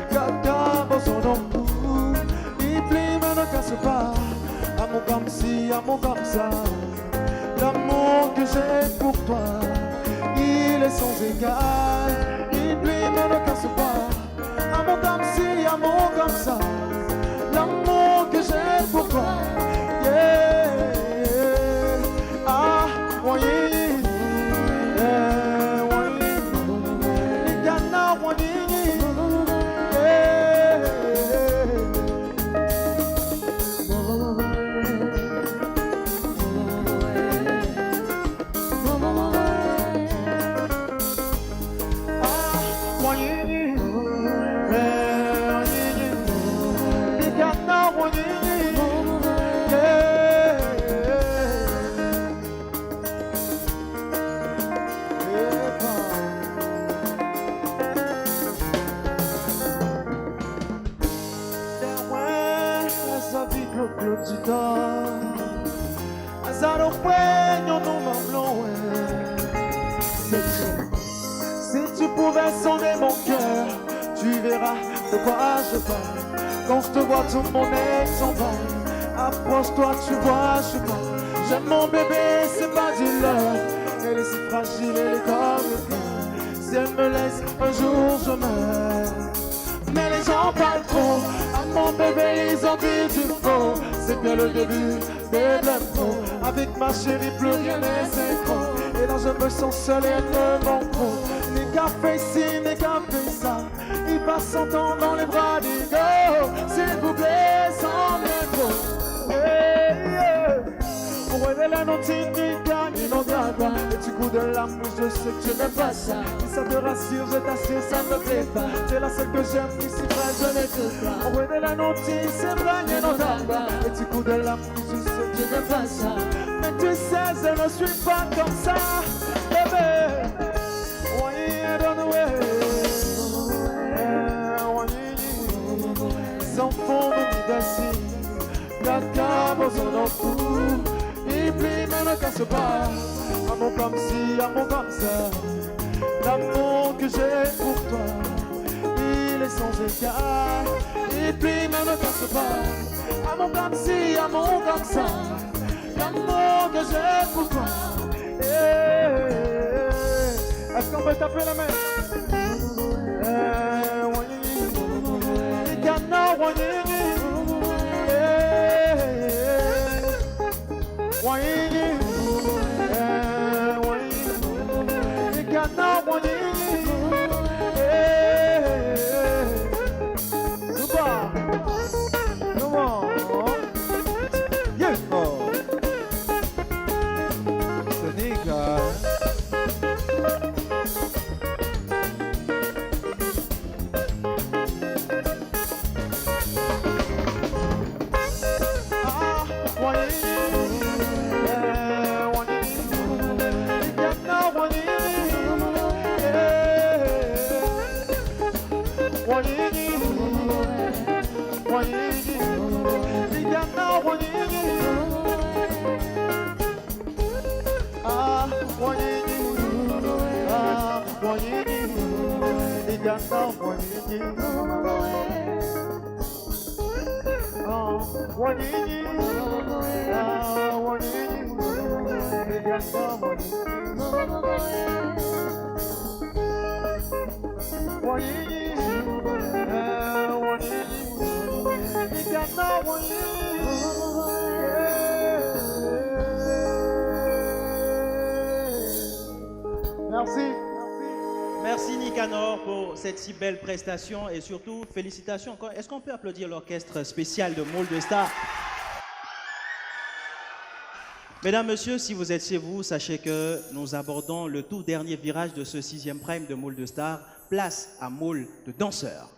Caca, besoin d'un coup. Il plie, mais ne casse pas. Amour comme si, amour comme ça. L'amour que j'ai pour toi, il est sans égal. Il plie, mais ne casse pas. Amour comme si, amour comme ça. L'amour que j'ai pour toi, yeah. Ah, oui. Si tu pouvais sonder mon cœur, tu verras de quoi je parle. Quand je te vois, tout mon ex s'en va. Approche-toi, tu vois, je parle. J'aime mon bébé, c'est pas du leurre. Elle est si fragile, elle est comme le cœur. Si elle me laisse, un jour je meurs. Mais les gens parlent trop. À mon bébé, ils ont dit du faux. C'est bien le début des blâmes. Avec ma chérie, plus rien n'est synchro. Et là je me sens seul et elle me manque trop. Ni café ci, ni café ça. Il passe son temps dans les bras des gars. S'il vous plaît, sans métro. Ouais, ouais. Ouais, la notice, ni gagne. inondable. Et du coup de l'amour, je sais que je n'aime pas ça. Si ça te rassure, je t'assure, ça me plaît pas. C'est la seule que j'aime, ici vrai, je n'écoute pas. On de la notice, c'est vrai, inondable. Et du coup de l'amour, je sais que je n'aime pas ça. Mais tu sais, je ne suis pas comme ça, bébé. Why don't sans fond de d'acier, la cave son enfant, et puis me ne casse pas. Amour comme si, amour comme ça. L'amour que j'ai pour toi, il est sans égal. Et puis me ne casse pas. Amour comme si, amour comme ça. L'amour que j'ai pour toi. Est-ce qu'on peut taper la main? Merci. Merci Nicanor pour cette si belle prestation et surtout félicitations encore. Est-ce qu'on peut applaudir l'orchestre spécial de Moule de Stars? Mesdames, Messieurs, si vous êtes chez vous, sachez que nous abordons le tout dernier virage de ce 6e prime de Moule de Stars. Place à Moule de danseurs.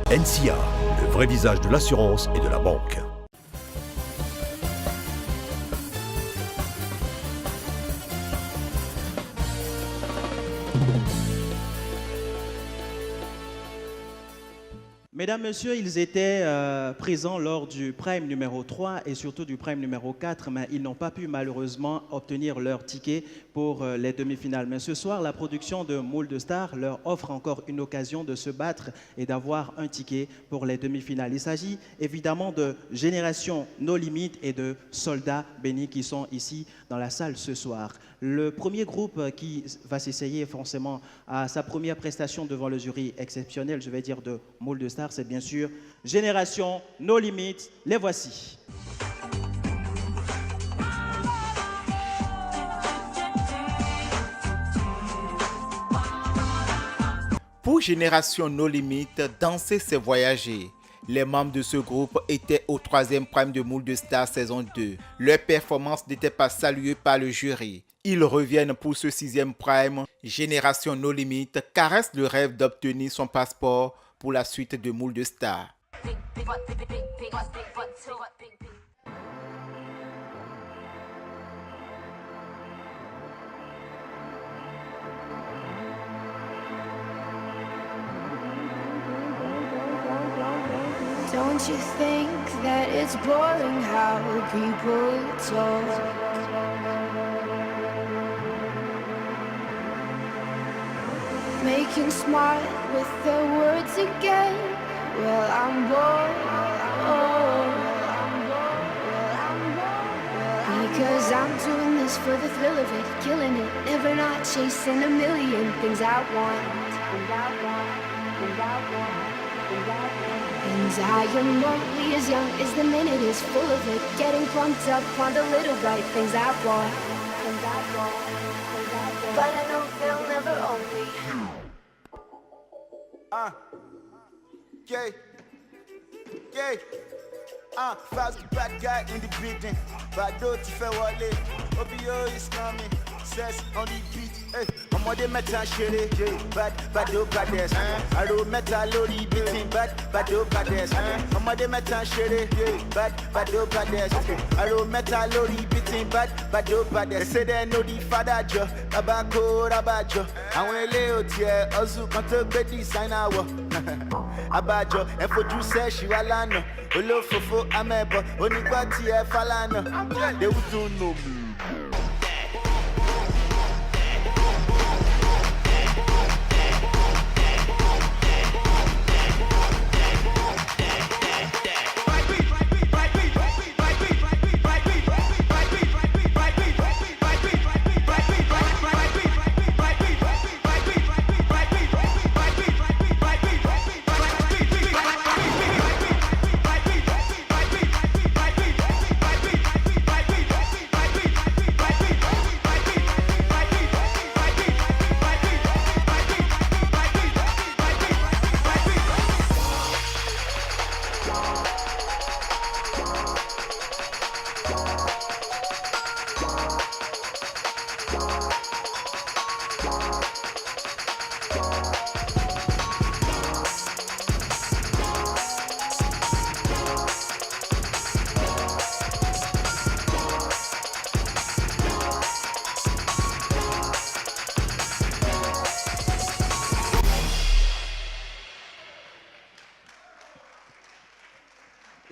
NCA, le vrai visage de l'assurance et de la banque. Mesdames, Messieurs, ils étaient présents lors du prime numéro 3 et surtout du prime numéro 4, mais ils n'ont pas pu malheureusement obtenir leur ticket pour les demi-finales. Mais ce soir, la production de Moule de Stars leur offre encore une occasion de se battre et d'avoir un ticket pour les demi-finales. Il s'agit évidemment de Génération No Limit et de Soldats Bénis qui sont ici dans la salle ce soir. Le premier groupe qui va s'essayer forcément à sa première prestation devant le jury exceptionnel, je vais dire de Moule de Stars, c'est bien sûr Génération No Limit. Les voici. Pour Génération No Limit, danser c'est voyager. Les membres de ce groupe étaient au 3e prime de Moule de Stars saison 2. Leur performance n'était pas saluée par le jury. Ils reviennent pour ce 6e prime. Génération No Limit caresse le rêve d'obtenir son passeport pour la suite de Moule de Stars. Don't you think that it's boring how people talk? can smile with their words again. Well, I'm bored. Because I'm doing this for the thrill of it, killing it, never not chasing a million things I want. And I am only as young as the minute is full of it, getting pumped up on the little bright things I want. But I know they'll never own me. Fast bad guy in the building. Bado ti fẹ́ wọlé. OBO is coming. Says on the beat. Hey, ọmọdé mẹ́ta ṣeré. Bado bades. Àrò mẹ́ta lórí beating. Bado bades. Ọmọdé mẹ́ta ṣeré. Bado bades. Àrò mẹ́ta lórí beating. Bado bades. They say they know the father jọ. Bàbá kó rábàjọ. Àwọn ilé ò tiẹ̀ ọ̀sùn kan tó gbé designer wọ̀. Abájọ ẹ fojú sẹ́ẹ̀ṣì wá lánàá. Olófòfó amẹ́bọ̀ onígbà tí ẹ fálànà. They would don't know me.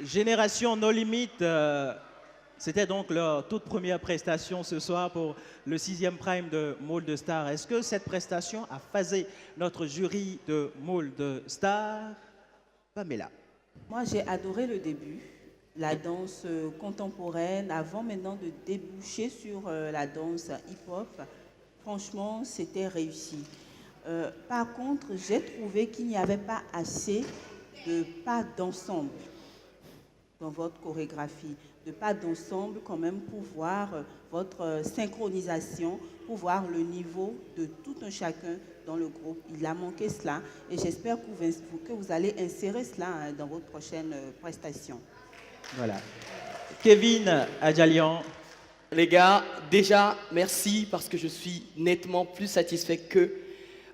Génération No Limit, c'était donc leur toute première prestation ce soir pour le 6e prime de Moule de Star. Est-ce que cette prestation a phasé notre jury de Moule de Star? Pamela. Moi, j'ai adoré le début, la danse contemporaine, avant maintenant de déboucher sur la danse hip-hop. Franchement, c'était réussi. Par contre, j'ai trouvé qu'il n'y avait pas assez de pas d'ensemble dans votre chorégraphie, de pas d'ensemble quand même pour voir votre synchronisation, pour voir le niveau de tout un chacun dans le groupe. Il a manqué cela et j'espère que vous allez insérer cela dans votre prochaine prestation. Voilà. Kevin Adjalian. Les gars, déjà, merci parce que je suis nettement plus satisfait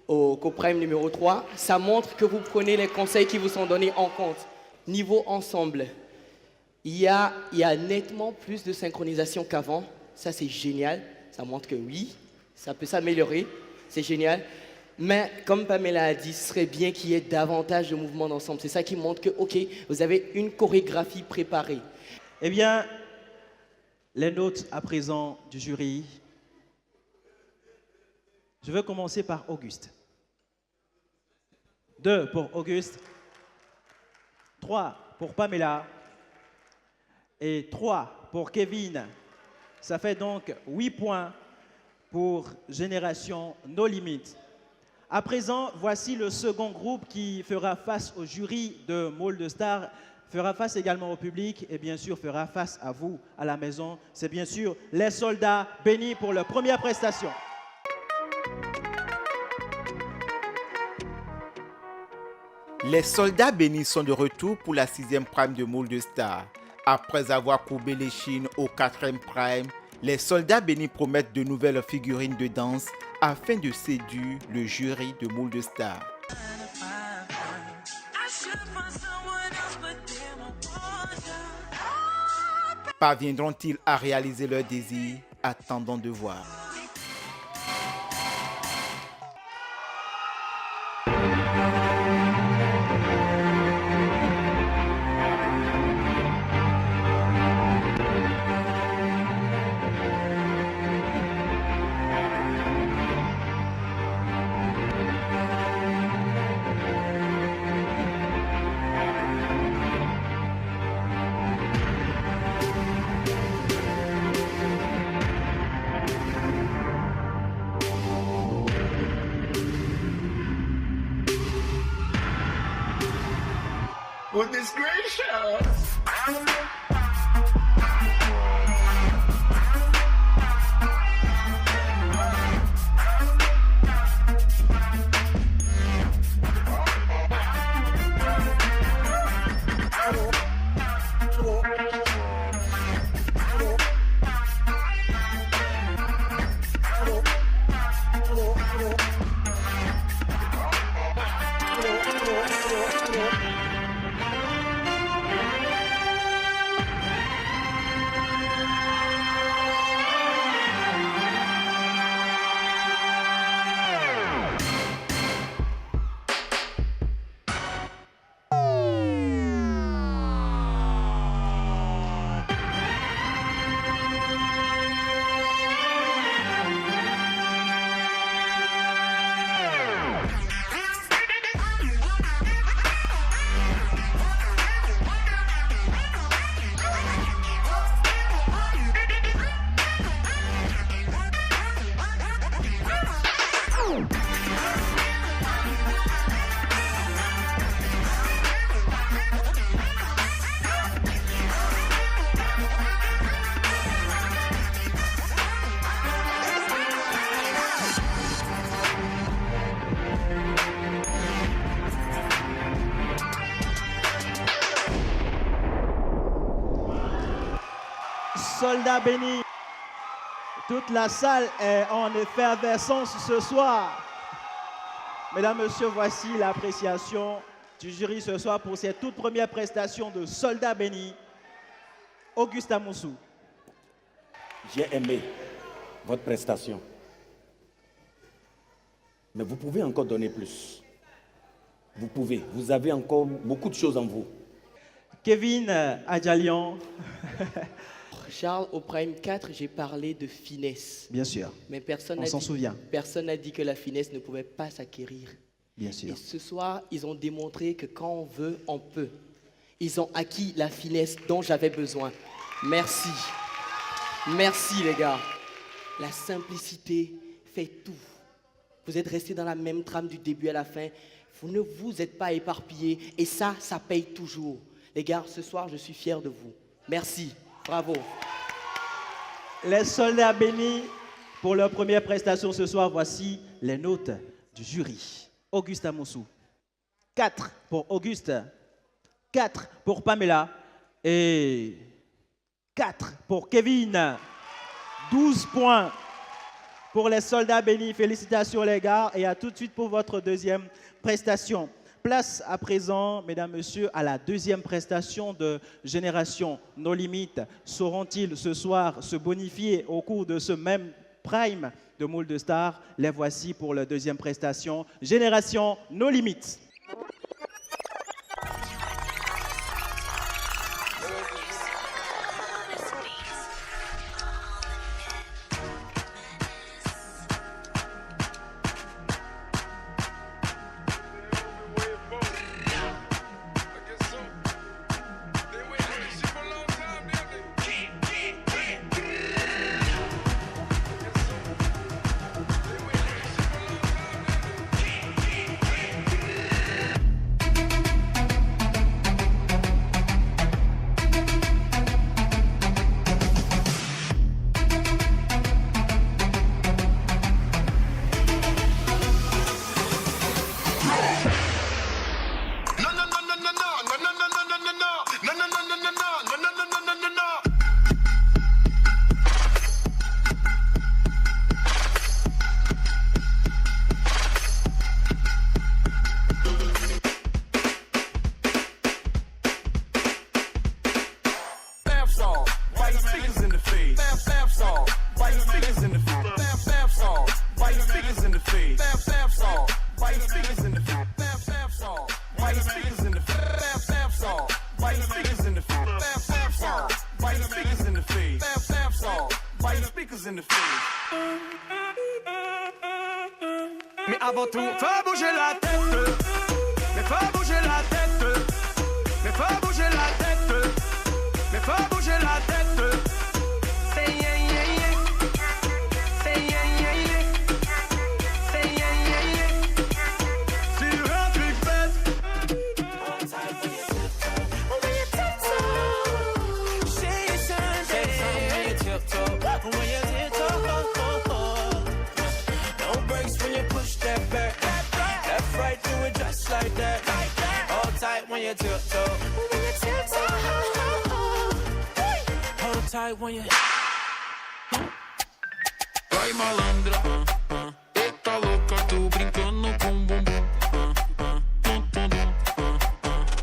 qu'au prime numéro 3. Ça montre que vous prenez les conseils qui vous sont donnés en compte. Niveau ensemble, il y a nettement plus de synchronisation qu'avant. Ça, c'est génial. Ça montre que oui, ça peut s'améliorer. C'est génial. Mais comme Pamela a dit, ce serait bien qu'il y ait davantage de mouvements d'ensemble. C'est ça qui montre que, OK, vous avez une chorégraphie préparée. Eh bien, les notes à présent du jury. Je veux commencer par Auguste. 2 pour Auguste. 3 pour Pamela. Et 3 pour Kevin. Ça fait donc 8 points pour Génération No Limit. À présent, voici le second groupe qui fera face au jury de Moule de Star, fera face également au public et bien sûr fera face à vous à la maison. C'est bien sûr les soldats bénis pour leur première prestation. Les soldats bénis sont de retour pour la 6e prime de Moule de Star. Après avoir courbé les chines au 4e prime, les soldats bénis promettent de nouvelles figurines de danse afin de séduire le jury de Moule de Star. Parviendront-ils à réaliser leur désir? Attendons de voir. goodness gracious. Soldats bénis, toute la salle est en effervescence ce soir. Mesdames, Messieurs, voici l'appréciation du jury ce soir pour cette toute première prestation de Soldats bénis. Auguste Amoussou. J'ai aimé votre prestation. Mais vous pouvez encore donner plus. Vous pouvez. Vous avez encore beaucoup de choses en vous. Kevin Adjalian. Charles, au Prime 4, j'ai parlé de finesse. Bien sûr. Mais personne On s'en souvient. Personne n'a dit que la finesse ne pouvait pas s'acquérir. Bien sûr. Et ce soir, ils ont démontré que quand on veut, on peut. Ils ont acquis la finesse dont j'avais besoin. Merci. Merci les gars. La simplicité fait tout. Vous êtes restés dans la même trame du début à la fin. Vous ne vous êtes pas éparpillés. Et ça paye toujours. Les gars, ce soir, je suis fier de vous. Merci. Bravo. Les Soldats bénis, pour leur première prestation ce soir, voici les notes du jury. Auguste Amoussou. 4 pour Auguste. 4 pour Pamela. Et 4 pour Kevin. 12 points pour les Soldats bénis. Félicitations les gars. Et à tout de suite pour votre deuxième prestation. Place à présent, mesdames, messieurs, à la deuxième prestation de Génération No Limites. Sauront-ils ce soir se bonifier au cours de ce même prime de Moule de Stars? Les voici pour la deuxième prestation. Génération No Limites. Mais avant tout, fais bouger la tête. Mais fais bouger la tête. Mais fais bouger la tête. Mais fais bouger la tête. Say yeah yeah yeah. Say yeah yeah yeah. Say yeah yeah yeah. Sur un truc bête. you tiptoe. When you tiptoe. Hold tight when you. Vai malandra, tá louca, tô brincando com bumbum.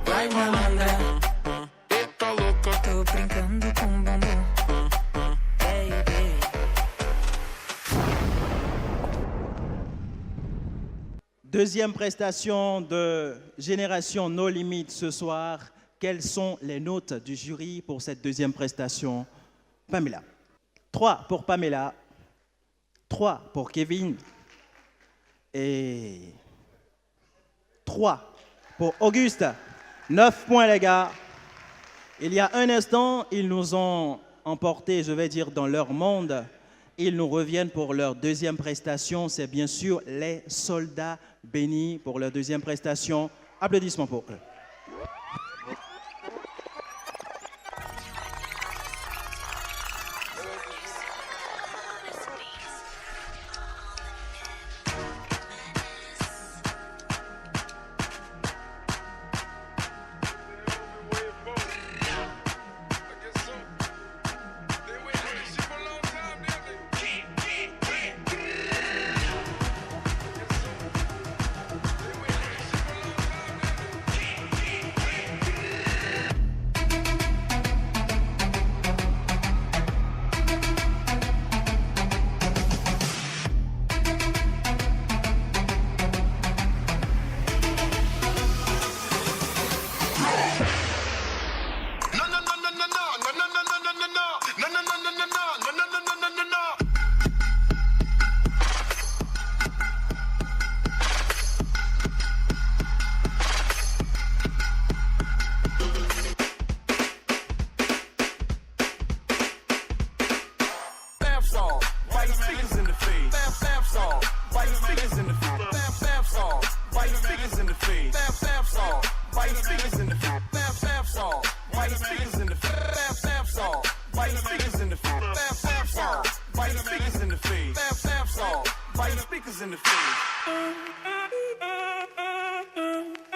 Vai malandra, tá louca, tô brincando com bumbum. Deuxième prestation de Génération No Limit ce soir. Quelles sont les notes du jury pour cette deuxième prestation? Pamela. 3 pour Pamela. 3 pour Kevin. Et 3 pour Auguste. 9 points, les gars. Il y a un instant, ils nous ont emportés, je vais dire, dans leur monde. Ils nous reviennent pour leur deuxième prestation. C'est bien sûr les Soldats Bénis pour leur deuxième prestation. Applaudissements pour eux.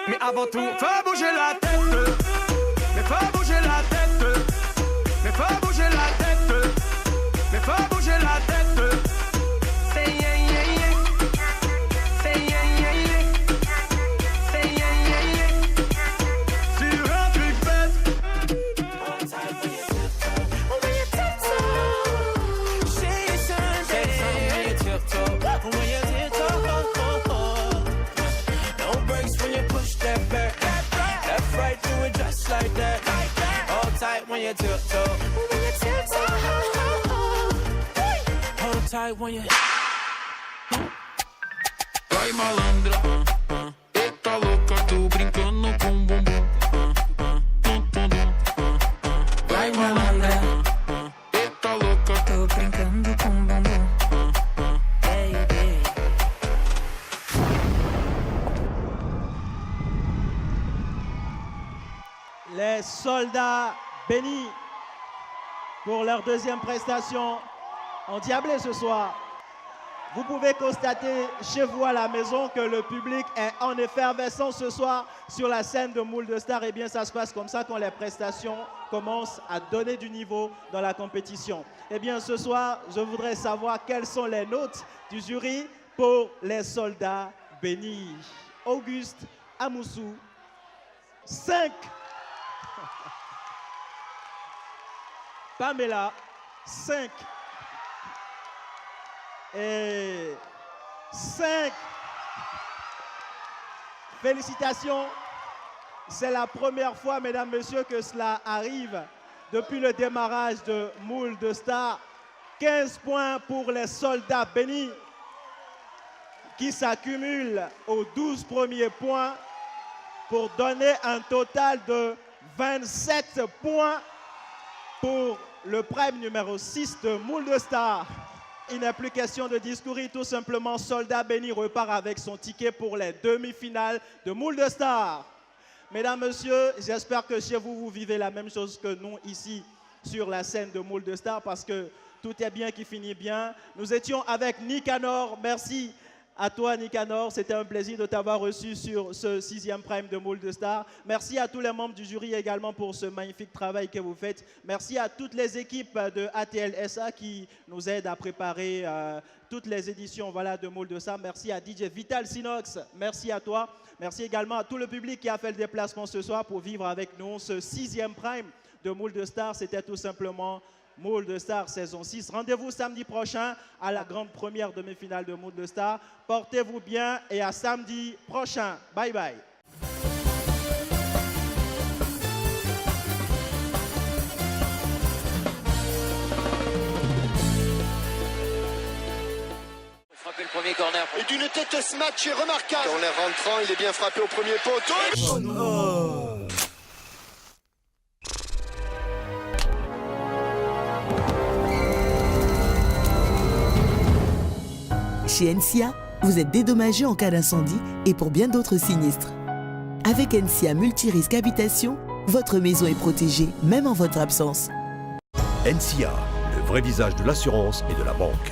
Mais avant tout, fais bouger la tête. Mais fais bouger la tête. Mais fais bouger la tête. Mais fais bouger la tête. Say yeah yeah yeah. Say yeah yeah yeah. Say yeah yeah yeah. Sur un truc bête. On va y tiptoe. Say something. You tiptoe. When you tiptoe. No breaks when you push that back. Left, right, do it just like that. Hold tight when you tiptoe. Hold tight when you. Vai malandra, tá louca, tô brincando com bumbum. Vai malandra, tá louca, tô brincando com bumbum. Les Soldats Bénis pour leur deuxième prestation. Endiablés ce soir. Vous pouvez constater chez vous à la maison que le public est en effervescence ce soir sur la scène de Moule de Stars. Eh bien, ça se passe comme ça quand les prestations commencent à donner du niveau dans la compétition. Eh bien, ce soir, je voudrais savoir quelles sont les notes du jury pour les Soldats Bénis. Auguste Amoussou, 5. Pamela, 5. Et 5. Félicitations. C'est la première fois, mesdames, messieurs, que cela arrive depuis le démarrage de Moule de Stars. 15 points pour les Soldats Bénis qui s'accumulent aux 12 premiers points pour donner un total de 27 points pour le prime numéro 6 de Moule de Stars. Il n'est plus question de discourir, tout simplement, Soldat Béni repart avec son ticket pour les demi-finales de Moule de Stars. Mesdames, Messieurs, j'espère que chez vous, vous vivez la même chose que nous ici sur la scène de Moule de Stars parce que tout est bien qui finit bien. Nous étions avec Nicanor, merci À toi, Nicanor, c'était un plaisir de t'avoir reçu sur ce 6e Prime de Moule de Stars. Merci à tous les membres du jury également pour ce magnifique travail que vous faites. Merci à toutes les équipes de ATL-SA qui nous aident à préparer toutes les éditions de Moule de Stars. Merci à DJ Vital Sinox, merci à toi. Merci également à tout le public qui a fait le déplacement ce soir pour vivre avec nous ce 6e Prime de Moule de Stars. C'était tout simplement Moule de Stars saison 6. Rendez-vous samedi prochain à la grande première demi-finale de Moule de Stars. Portez-vous bien et à samedi prochain. Bye bye. Le premier corner. Et d'une tête smash remarquable. Corner rentrant, il est bien frappé au premier poteau. Oh non. Chez NSIA, vous êtes dédommagé en cas d'incendie et pour bien d'autres sinistres. Avec NSIA Multirisque Habitation, votre maison est protégée, même en votre absence. NSIA, le vrai visage de l'assurance et de la banque.